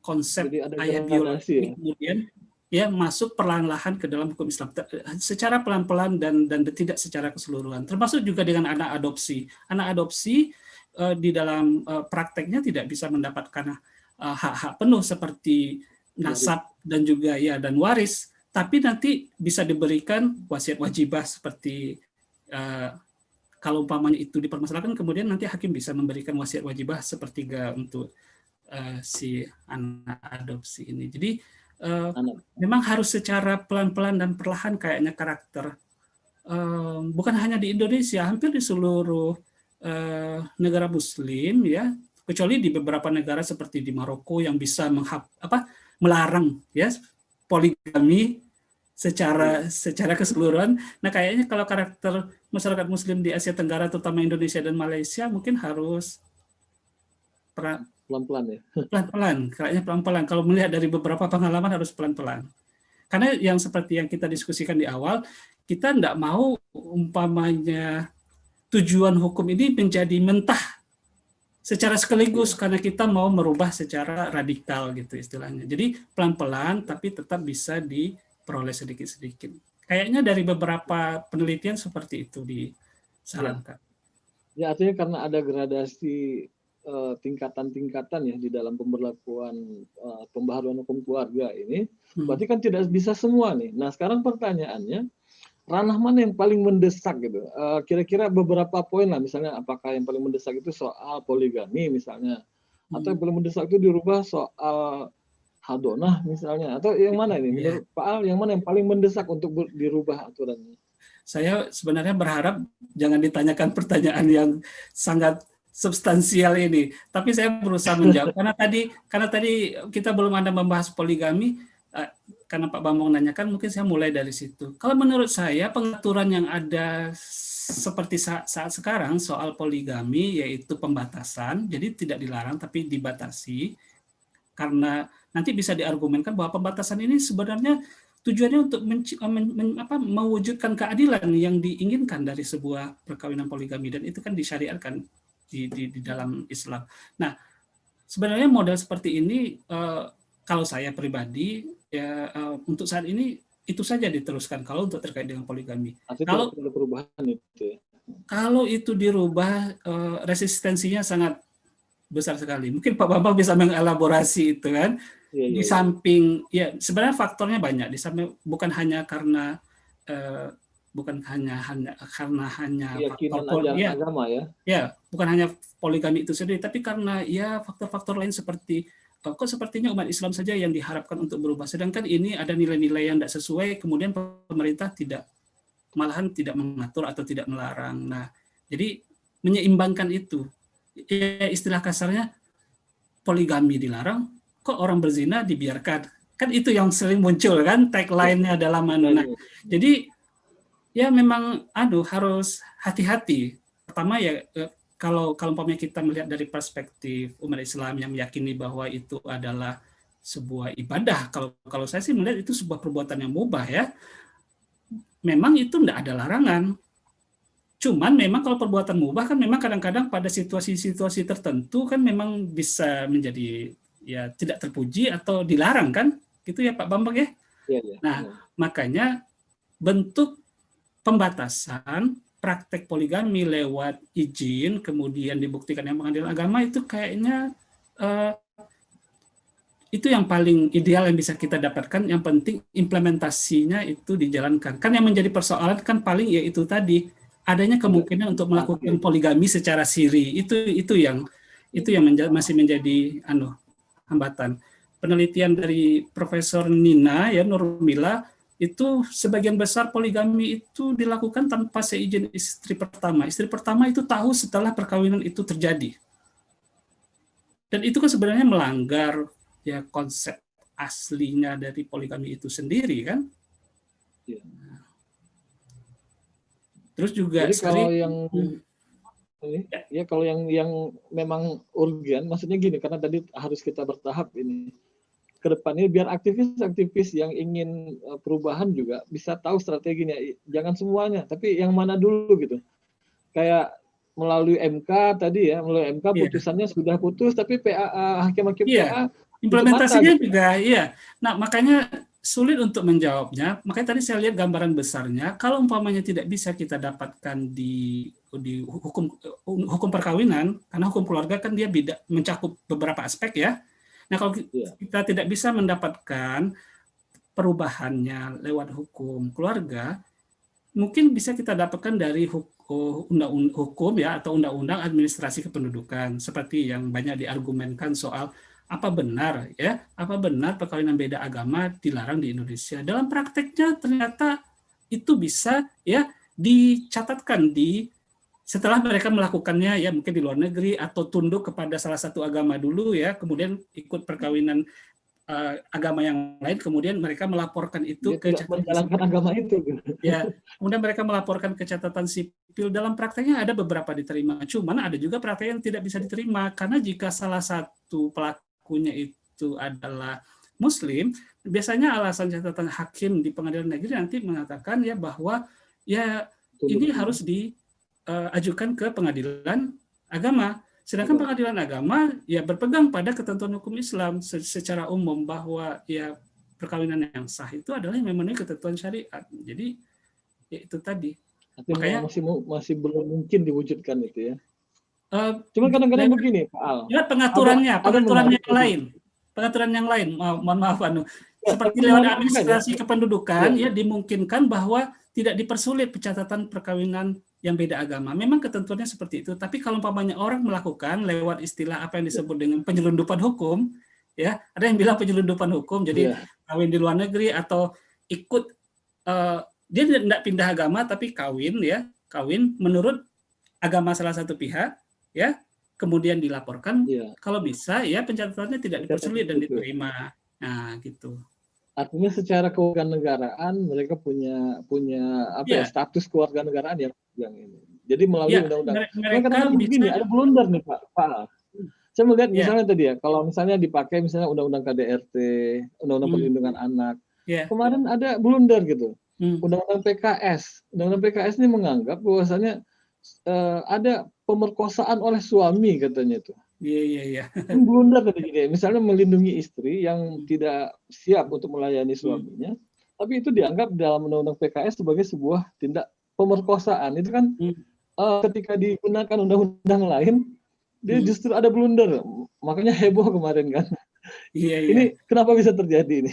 konsep ayah biologis ini kemudian ya masuk perlahan-lahan ke dalam hukum Islam secara pelan-pelan dan tidak secara keseluruhan, termasuk juga dengan anak adopsi. Anak adopsi di dalam prakteknya tidak bisa mendapatkan hak-hak penuh seperti nasab dan juga ya dan waris, tapi nanti bisa diberikan wasiat wajibah seperti kalau umpamanya itu dipermasalahkan, kemudian nanti hakim bisa memberikan wasiat wajibah sepertiga untuk si anak adopsi ini. Jadi memang harus secara pelan-pelan dan perlahan kayaknya karakter. Bukan hanya di Indonesia, hampir di seluruh negara Muslim ya, kecuali di beberapa negara seperti di Maroko yang bisa melarang ya poligami secara keseluruhan. Nah kayaknya kalau karakter masyarakat Muslim di Asia Tenggara, terutama Indonesia dan Malaysia, mungkin harus pelan-pelan ya. Pelan-pelan, kayaknya pelan-pelan. Kalau melihat dari beberapa pengalaman harus pelan-pelan. Karena yang seperti yang kita diskusikan di awal, kita tidak mau umpamanya tujuan hukum ini menjadi mentah secara sekaligus karena kita mau merubah secara radikal gitu istilahnya. Jadi pelan-pelan tapi tetap bisa diperoleh sedikit-sedikit. Kayaknya dari beberapa penelitian seperti itu disarankan. Ya, artinya karena ada gradasi tingkatan-tingkatan ya di dalam pemberlakuan pembaharuan hukum keluarga ini, berarti kan tidak bisa semua nih. Nah sekarang pertanyaannya, ranah mana yang paling mendesak gitu? Kira-kira beberapa poin lah, misalnya apakah yang paling mendesak itu soal poligami misalnya, atau yang paling mendesak itu dirubah soal hadonah misalnya, atau yang mana ini? Menurut Pak Al, yang mana yang paling mendesak untuk dirubah aturannya? Saya sebenarnya berharap jangan ditanyakan pertanyaan yang sangat substansial ini, tapi saya berusaha menjawab karena tadi kita belum ada membahas poligami, karena Pak Bambang nanyakan, mungkin saya mulai dari situ. Kalau menurut saya pengaturan yang ada seperti saat sekarang soal poligami, yaitu pembatasan, jadi tidak dilarang tapi dibatasi, karena nanti bisa diargumenkan bahwa pembatasan ini sebenarnya tujuannya untuk mewujudkan keadilan yang diinginkan dari sebuah perkawinan poligami, dan itu kan disyariatkan di dalam Islam. Nah, sebenarnya model seperti ini kalau saya pribadi ya untuk saat ini itu saja diteruskan kalau untuk terkait dengan poligami. Artinya tidak ada perubahan itu ya. Kalau itu dirubah, resistensinya sangat besar sekali. Mungkin Pak Bambang bisa mengelaborasi itu kan. Di samping ya sebenarnya faktornya banyak. Di samping bukan hanya karena faktor agama ya. Ya, bukan hanya poligami itu sendiri, tapi karena ya faktor-faktor lain seperti kok sepertinya umat Islam saja yang diharapkan untuk berubah, sedangkan ini ada nilai-nilai yang tidak sesuai, kemudian pemerintah malahan tidak mengatur atau tidak melarang. Nah, jadi menyeimbangkan itu. Ya, istilah kasarnya poligami dilarang, kok orang berzina dibiarkan. Kan itu yang sering muncul kan tagline-nya dalam mana. Jadi ya memang harus hati-hati. Pertama ya kalau umpamanya kita melihat dari perspektif umat Islam yang meyakini bahwa itu adalah sebuah ibadah, kalau saya sih melihat itu sebuah perbuatan yang mubah ya. Memang itu tidak ada larangan. Cuman memang kalau perbuatan mubah kan memang kadang-kadang pada situasi-situasi tertentu kan memang bisa menjadi ya tidak terpuji atau dilarang kan, gitu ya Pak Bambang ya. Nah, makanya bentuk pembatasan praktek poligami lewat izin kemudian dibuktikan yang pengadilan agama itu kayaknya itu yang paling ideal yang bisa kita dapatkan. Yang penting implementasinya itu dijalankan. Kan yang menjadi persoalan kan paling ya itu tadi, adanya kemungkinan untuk melakukan poligami secara siri. Itu yang masih menjadi hambatan. Penelitian dari Profesor Nina ya Nurmila itu sebagian besar poligami itu dilakukan tanpa seizin istri pertama. Istri pertama itu tahu setelah perkawinan itu terjadi. Dan itu kan sebenarnya melanggar ya konsep aslinya dari poligami itu sendiri kan. Ya. Terus juga jadi kalau yang memang urgen, maksudnya gini, karena tadi harus kita bertahap ini. Kedepannya biar aktivis-aktivis yang ingin perubahan juga bisa tahu strateginya, jangan semuanya, tapi yang mana dulu gitu. Kayak melalui MK tadi ya, melalui MK putusannya sudah putus, tapi hakim-hakim PA implementasinya gitu. Juga iya. Nah, makanya sulit untuk menjawabnya. Makanya tadi saya lihat gambaran besarnya, kalau umpamanya tidak bisa kita dapatkan di hukum perkawinan, karena hukum keluarga kan dia mencakup beberapa aspek ya. Nah, kalau kita tidak bisa mendapatkan perubahannya lewat hukum keluarga, mungkin bisa kita dapatkan dari hukum ya atau undang-undang administrasi kependudukan, seperti yang banyak diargumenkan soal apa benar perkawinan beda agama dilarang di Indonesia. Dalam prakteknya ternyata itu bisa ya dicatatkan setelah mereka melakukannya ya mungkin di luar negeri atau tunduk kepada salah satu agama dulu ya, kemudian ikut perkawinan agama yang lain, kemudian mereka melaporkan itu ke catatan agama itu. Ya, kemudian mereka melaporkan ke catatan sipil. Dalam prakteknya ada beberapa diterima, cuman ada juga praktek yang tidak bisa diterima karena jika salah satu pelakunya itu adalah Muslim, biasanya alasan catatan hakim di pengadilan negeri nanti mengatakan ya bahwa ya ini harus diajukan ke pengadilan agama. Sedangkan pengadilan agama ya berpegang pada ketentuan hukum Islam secara umum bahwa ya perkawinan yang sah itu adalah yang memenuhi ketentuan syariat. Jadi ya itu tadi. Makanya masih belum mungkin diwujudkan itu ya. Cuma kadang-kadang begini, Pak Al. Ya pengaturan yang lain. Mohon maaf seperti lewat administrasi kependudukan ya dimungkinkan bahwa tidak dipersulit pencatatan perkawinan yang beda agama. Memang ketentuannya seperti itu, tapi kalau umpamanya orang melakukan lewat istilah apa yang disebut dengan penyelundupan hukum, ya ada yang bilang penyelundupan hukum, jadi kawin di luar negeri atau ikut dia tidak pindah agama tapi kawin menurut agama salah satu pihak, ya kemudian dilaporkan, kalau bisa ya pencatatannya tidak dipersulit dan diterima, nah gitu. Artinya secara kewarganegaraan mereka punya status kewarganegaraan yang yang ini. Jadi melalui Ya, undang-undang. Cuma mereka kadang-kadang begini, bisa, ada blunder nih Pak. Saya melihat ya, misalnya tadi ya, kalau misalnya dipakai misalnya undang-undang KDRT, undang-undang hmm, perlindungan anak, ya, kemarin ada blunder gitu. hmm, Undang-undang PKS ini menganggap bahwasanya ada pemerkosaan oleh suami katanya itu. iya, iya, iya, Kan blunder tadi gini, misalnya melindungi istri yang hmm, tidak siap untuk melayani hmm, suaminya, tapi itu dianggap dalam undang-undang PKS sebagai sebuah tindak pemerkosaan. Itu kan hmm, ketika digunakan undang-undang lain, dia hmm. justru ada blunder. Makanya heboh kemarin kan. Iya, iya. Ini kenapa bisa terjadi ini?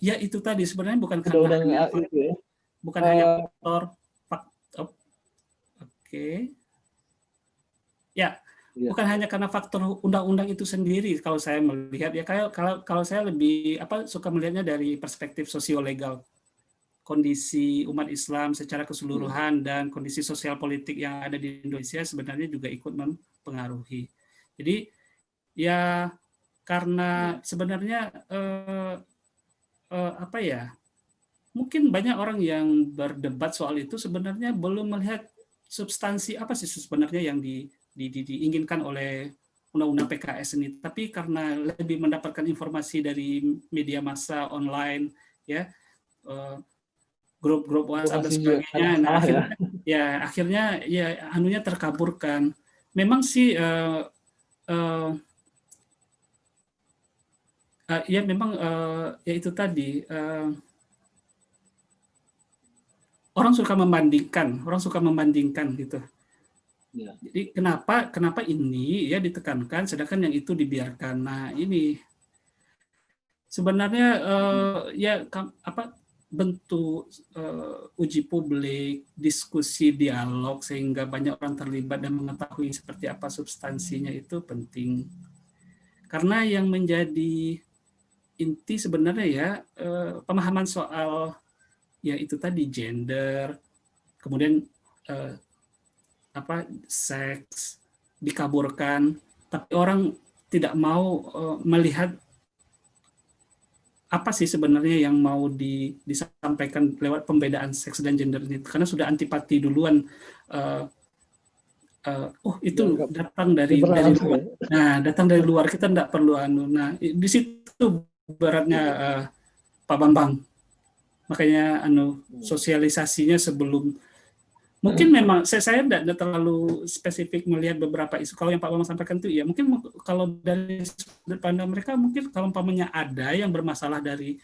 Ya itu tadi sebenarnya bukan karena Undang-undang hanya itu ya. bukan hanya faktor oh, oke. Ya, Iya. bukan hanya karena faktor undang-undang itu sendiri kalau saya melihat ya, kayak kalau saya lebih suka melihatnya dari perspektif sosiolegal, kondisi umat Islam secara Iya. keseluruhan dan kondisi sosial politik yang ada di Indonesia sebenarnya juga ikut mempengaruhi. Jadi ya karena sebenarnya apa ya, mungkin banyak orang yang berdebat soal itu sebenarnya belum melihat substansi apa sih sebenarnya yang diinginkan oleh undang-undang PKS ini. Tapi karena lebih mendapatkan informasi dari media massa online, ya, grup-grup WhatsApp dan Informasi juga sebagainya, kadang nah salah ya. akhirnya ya anunya terkaburkan. Memang sih ya memang ya itu tadi orang suka membandingkan gitu. Ya. Jadi kenapa ini ya ditekankan sedangkan yang itu dibiarkan. Nah, ini sebenarnya ya apa bentuk uji publik, diskusi, dialog sehingga banyak orang terlibat dan mengetahui seperti apa substansinya itu penting. Karena yang menjadi inti sebenarnya ya pemahaman soal ya itu tadi gender, kemudian eh, apa seks dikaburkan, tapi orang tidak mau melihat apa sih sebenarnya yang mau disampaikan lewat pembedaan seks dan gender ini, karena sudah antipati duluan. uh, oh itu Dianggap datang dari liberal luar. ya. Nah, datang dari luar, kita tidak perlu anu. Nah, di situ beratnya Pak Bambang. Makanya sosialisasinya sebelum. Mungkin memang saya tidak terlalu spesifik melihat beberapa isu. Kalau yang Pak Bambang sampaikan itu ya mungkin kalau dari sudut pandang mereka mungkin kalau umpamanya ada yang bermasalah dari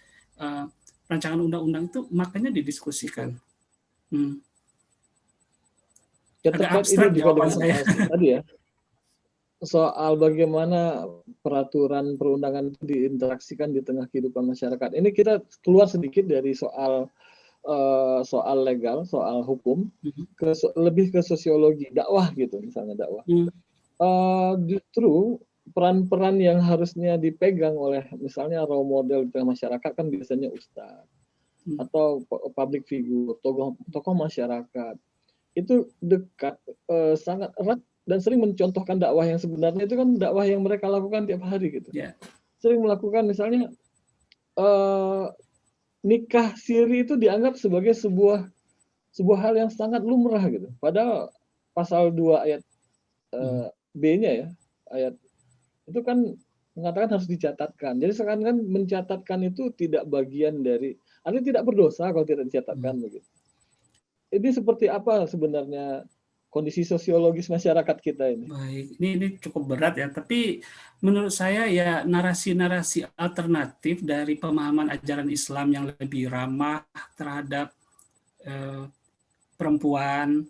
rancangan undang-undang itu makanya didiskusikan. Ya Agak terkait ini abstrak juga jawaban dengan saya. tadi ya, soal bagaimana peraturan perundangan itu diinteraksikan di tengah kehidupan masyarakat. Ini kita keluar sedikit dari soal legal, soal hukum, lebih ke sosiologi, dakwah gitu, misalnya dakwah. Justru peran-peran yang harusnya dipegang oleh misalnya role model di tengah masyarakat kan biasanya ustadz atau public figure, tokoh masyarakat. Itu dekat, sangat erat dan sering mencontohkan dakwah yang sebenarnya itu kan dakwah yang mereka lakukan tiap hari gitu. Yeah. Sering melakukan misalnya nikah siri itu dianggap sebagai sebuah hal yang sangat lumrah gitu. Padahal pasal 2 ayat B-nya ya, ayat itu kan mengatakan harus dicatatkan. Jadi sekarang kan mencatatkan itu tidak bagian dari, artinya tidak berdosa kalau tidak dicatatkan begitu. Ini seperti apa sebenarnya kondisi sosiologis masyarakat kita ini? Baik, ini cukup berat ya, tapi menurut saya ya narasi-narasi alternatif dari pemahaman ajaran Islam yang lebih ramah terhadap perempuan,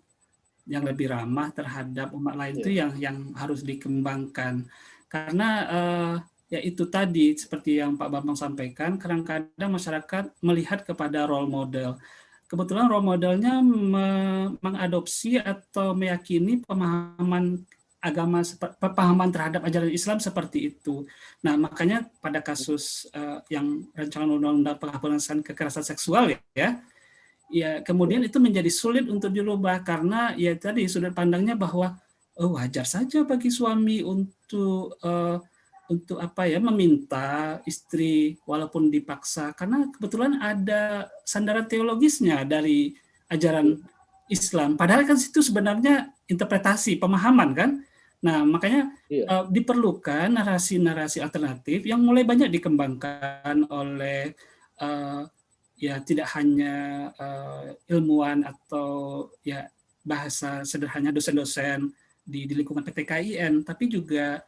yang lebih ramah terhadap umat lain itu yang harus dikembangkan. Karena ya itu tadi seperti yang Pak Bambang sampaikan, kadang-kadang masyarakat melihat kepada role model. Kebetulan role modelnya mengadopsi atau meyakini pemahaman agama, pemahaman terhadap ajaran Islam seperti itu. Nah, makanya pada kasus yang rancangan undang-undang penghapusan kekerasan seksual ya kemudian itu menjadi sulit untuk dirubah karena ya tadi sudut pandangnya bahwa wajar saja bagi suami untuk apa ya meminta istri walaupun dipaksa, karena kebetulan ada sandaran teologisnya dari ajaran Islam. Padahal kan itu sebenarnya interpretasi, pemahaman kan. Nah, makanya diperlukan narasi-narasi alternatif yang mulai banyak dikembangkan oleh ya tidak hanya ilmuwan atau ya bahasa sederhana dosen-dosen di lingkungan PTKIN, tapi juga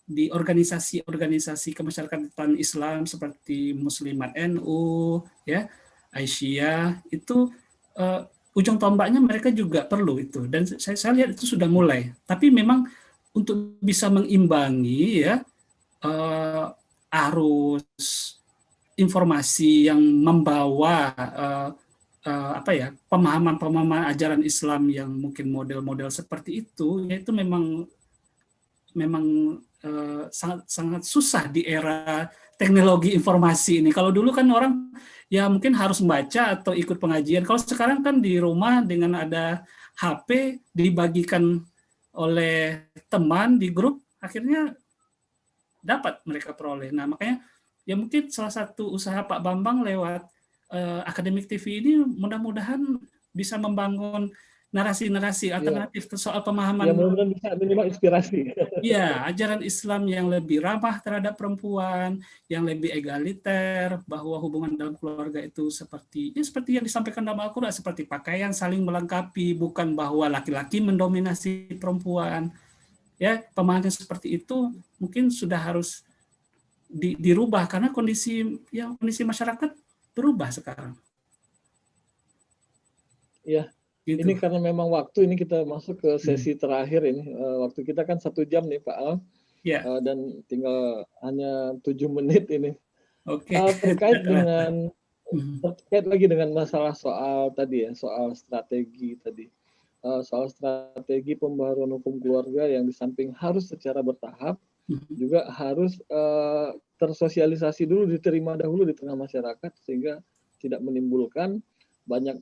di organisasi-organisasi kemasyarakatan Islam seperti Muslimat NU, ya, Aisyah, itu ujung tombaknya mereka juga perlu itu. Dan saya lihat itu sudah mulai. Tapi memang untuk bisa mengimbangi ya arus informasi yang membawa apa ya pemahaman-pemahaman ajaran Islam yang mungkin model-model seperti itu, yaitu memang sangat sangat susah di era teknologi informasi ini. Kalau dulu kan orang ya mungkin harus membaca atau ikut pengajian. Kalau sekarang kan di rumah dengan ada HP dibagikan oleh teman di grup, akhirnya dapat mereka peroleh. Nah, makanya ya mungkin salah satu usaha Pak Bambang lewat Akademik TV ini mudah-mudahan bisa membangun narasi-narasi alternatif soal pemahaman. Ya, mudah-mudahan bisa minimal inspirasi. Iya, ajaran Islam yang lebih ramah terhadap perempuan, yang lebih egaliter, bahwa hubungan dalam keluarga itu seperti yang disampaikan dalam Al-Quran, seperti pakaian saling melengkapi, bukan bahwa laki-laki mendominasi perempuan. Ya, pemahaman seperti itu mungkin sudah harus dirubah karena kondisi masyarakat berubah sekarang. Ya, gitu. Ini karena memang waktu ini kita masuk ke sesi terakhir ini. Waktu kita kan 1 jam nih Pak Al. Ya. Dan tinggal hanya 7 menit ini. Oke. Terkait lagi dengan masalah soal tadi ya, soal strategi tadi. Soal strategi pembaharuan hukum keluarga yang di samping harus secara bertahap, juga harus tersosialisasi dulu, diterima dahulu di tengah masyarakat sehingga tidak menimbulkan banyak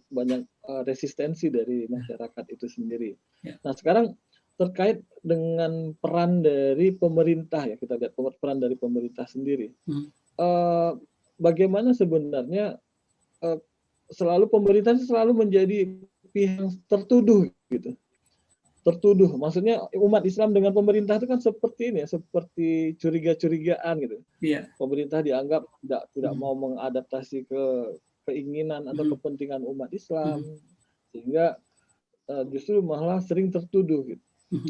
resistensi dari masyarakat itu sendiri. Nah, sekarang terkait dengan peran dari pemerintah ya, kita lihat peran dari pemerintah sendiri. Bagaimana sebenarnya selalu pemerintah selalu menjadi pihak tertuduh gitu. Tertuduh, maksudnya umat Islam dengan pemerintah itu kan seperti ini ya, seperti curiga-curigaan gitu. Iya. Pemerintah dianggap tidak mau mengadaptasi ke keinginan atau kepentingan umat Islam, sehingga justru malah sering tertuduh gitu.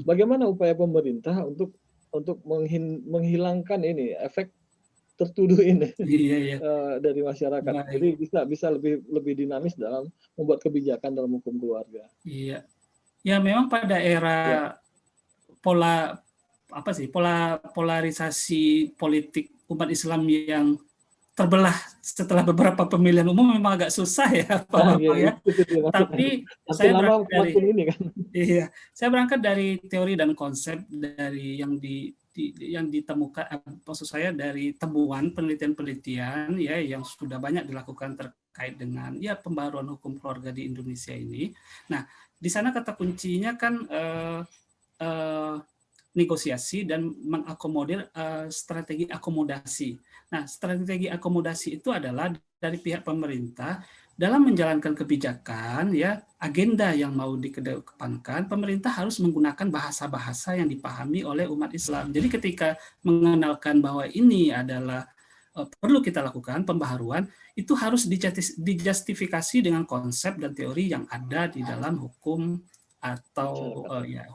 Bagaimana upaya pemerintah untuk menghilangkan ini efek tertuduh ini dari masyarakat? Baik. Jadi bisa lebih dinamis dalam membuat kebijakan dalam hukum keluarga. Iya. Ya memang pada era polarisasi politik umat Islam yang terbelah setelah beberapa pemilihan umum memang agak susah ya Pak Bambang ya. Tapi saya berangkat dari teori dan konsep dari yang ditemukan, maksud saya dari temuan penelitian-penelitian ya yang sudah banyak dilakukan terkait dengan ya pembaruan hukum keluarga di Indonesia ini. Nah, di sana kata kuncinya kan negosiasi dan mengakomodir strategi akomodasi. Nah, strategi akomodasi itu adalah dari pihak pemerintah dalam menjalankan kebijakan, ya agenda yang mau dikedepankan, pemerintah harus menggunakan bahasa-bahasa yang dipahami oleh umat Islam. Jadi ketika mengenalkan bahwa ini adalah perlu kita lakukan pembaharuan, itu harus dijustifikasi dengan konsep dan teori yang ada di dalam hukum atau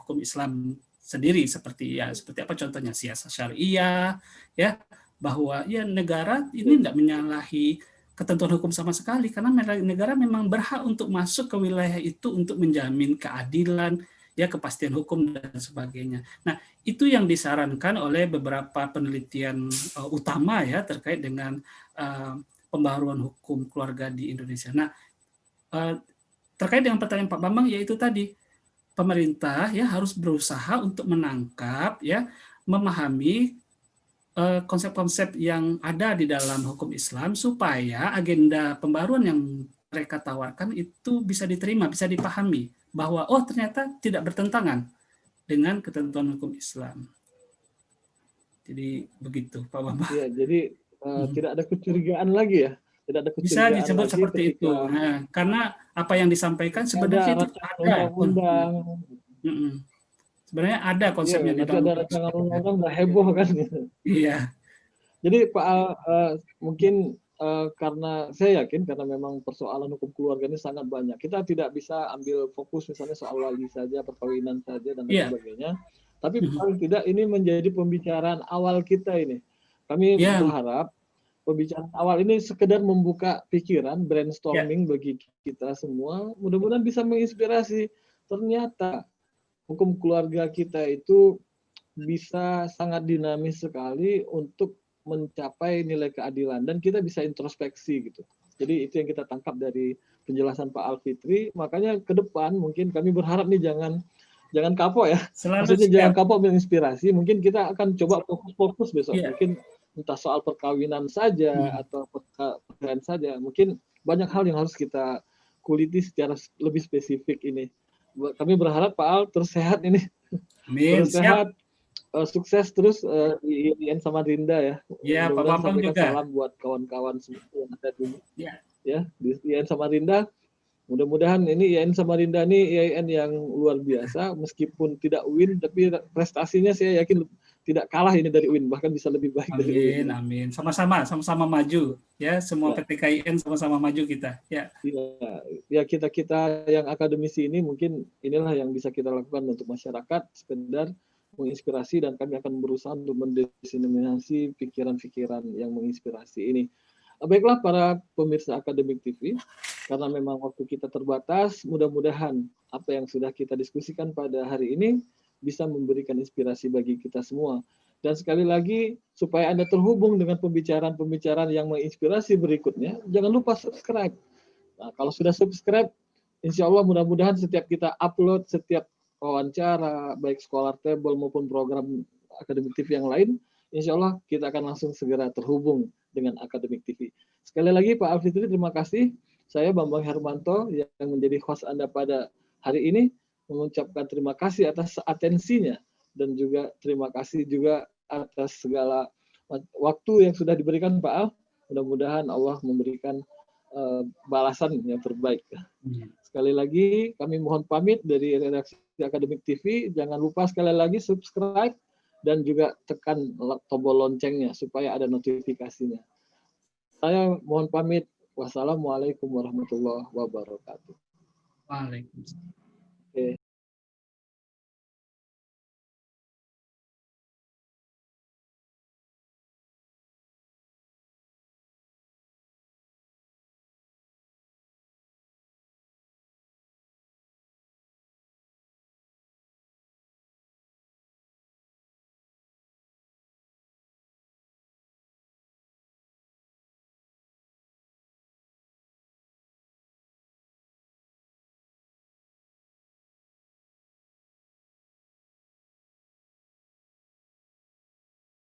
hukum Islam sendiri, seperti apa contohnya siasat syariah, ya bahwa ya negara ini tidak menyalahi ketentuan hukum sama sekali karena negara memang berhak untuk masuk ke wilayah itu untuk menjamin keadilan, ya kepastian hukum dan sebagainya. Nah, itu yang disarankan oleh beberapa penelitian utama ya terkait dengan pembaharuan hukum keluarga di Indonesia. Nah, terkait dengan pertanyaan Pak Bambang yaitu tadi pemerintah ya harus berusaha untuk menangkap ya memahami konsep-konsep yang ada di dalam hukum Islam supaya agenda pembaruan yang mereka tawarkan itu bisa diterima, bisa dipahami bahwa oh ternyata tidak bertentangan dengan ketentuan hukum Islam. Jadi begitu Pak Bambang. Ya, jadi tidak ada kecurigaan lagi ya. tidak ada Bisa kecurigaan disebut lagi seperti itu. ketika Nah, karena apa yang disampaikan sebenarnya ada itu rancangan ada. undang-undang. Sebenarnya ada Iya, konsepnya di nanti dalam ada undang rancangan sebetulnya. undang-undang udah heboh kan gitu. Iya, Jadi Pak Al, mungkin karena saya yakin karena memang persoalan hukum keluarga ini sangat banyak. Kita tidak bisa ambil fokus misalnya soal wali saja, perkawinan saja dan lain iya, sebagainya. Tapi paling tidak ini menjadi pembicaraan awal kita ini. Kami iya, berharap pembicaraan awal ini sekedar membuka pikiran, iya, brainstorming bagi kita semua. Mudah-mudahan bisa menginspirasi. Ternyata hukum keluarga kita itu bisa sangat dinamis sekali untuk mencapai nilai keadilan dan kita bisa introspeksi gitu. Jadi itu yang kita tangkap dari penjelasan Pak Alfitri. Makanya ke depan mungkin kami berharap nih jangan kapok ya. selalu Maksudnya jangan siap. kapok menginspirasi. Mungkin kita akan coba fokus-fokus besok. Iya, Mungkin entah soal perkawinan saja atau perkahwinan saja. Mungkin banyak hal yang harus kita kuliti secara lebih spesifik ini. Kami berharap Pak Al terus sehat ini, amin, terus siap. sehat, sukses terus di IAIN Samarinda ya. Ya, Pak Mudah-mudahan Bambang sampaikan juga. salam buat kawan-kawan semua yang ada di Ya, di IAIN Samarinda. Mudah-mudahan ini IAIN Samarinda ini IAIN yang luar biasa, meskipun tidak win, tapi prestasinya saya yakin tidak kalah ini dari win, bahkan bisa lebih baik dari win. amin, amin. Sama-sama, sama-sama maju. Ya, semua Ya, PTKIN sama-sama maju kita. Ya, ya kita yang akademisi ini mungkin inilah yang bisa kita lakukan untuk masyarakat, sekedar menginspirasi dan kami akan berusaha untuk mendiseminasi pikiran-pikiran yang menginspirasi ini. Baiklah para pemirsa Akademik TV, karena memang waktu kita terbatas, mudah-mudahan apa yang sudah kita diskusikan pada hari ini bisa memberikan inspirasi bagi kita semua. Dan sekali lagi, supaya Anda terhubung dengan pembicaraan-pembicaraan yang menginspirasi berikutnya, jangan lupa subscribe. Nah, kalau sudah subscribe, insya Allah mudah-mudahan setiap kita upload, setiap wawancara, baik Scholar Table maupun program Akademik TV yang lain, insya Allah kita akan langsung segera terhubung dengan Akademik TV. Sekali lagi Pak Alfitri, terima kasih. Saya Bambang Hermanto yang menjadi host Anda pada hari ini, mengucapkan terima kasih atas atensinya dan juga terima kasih juga atas segala waktu yang sudah diberikan Pak Al. Mudah-mudahan Allah memberikan balasan yang terbaik. Sekali lagi kami mohon pamit dari redaksi Akademik TV. Jangan lupa sekali lagi subscribe dan juga tekan tombol loncengnya supaya ada notifikasinya. Saya mohon pamit. Wassalamualaikum warahmatullahi wabarakatuh. waalaikumsalam.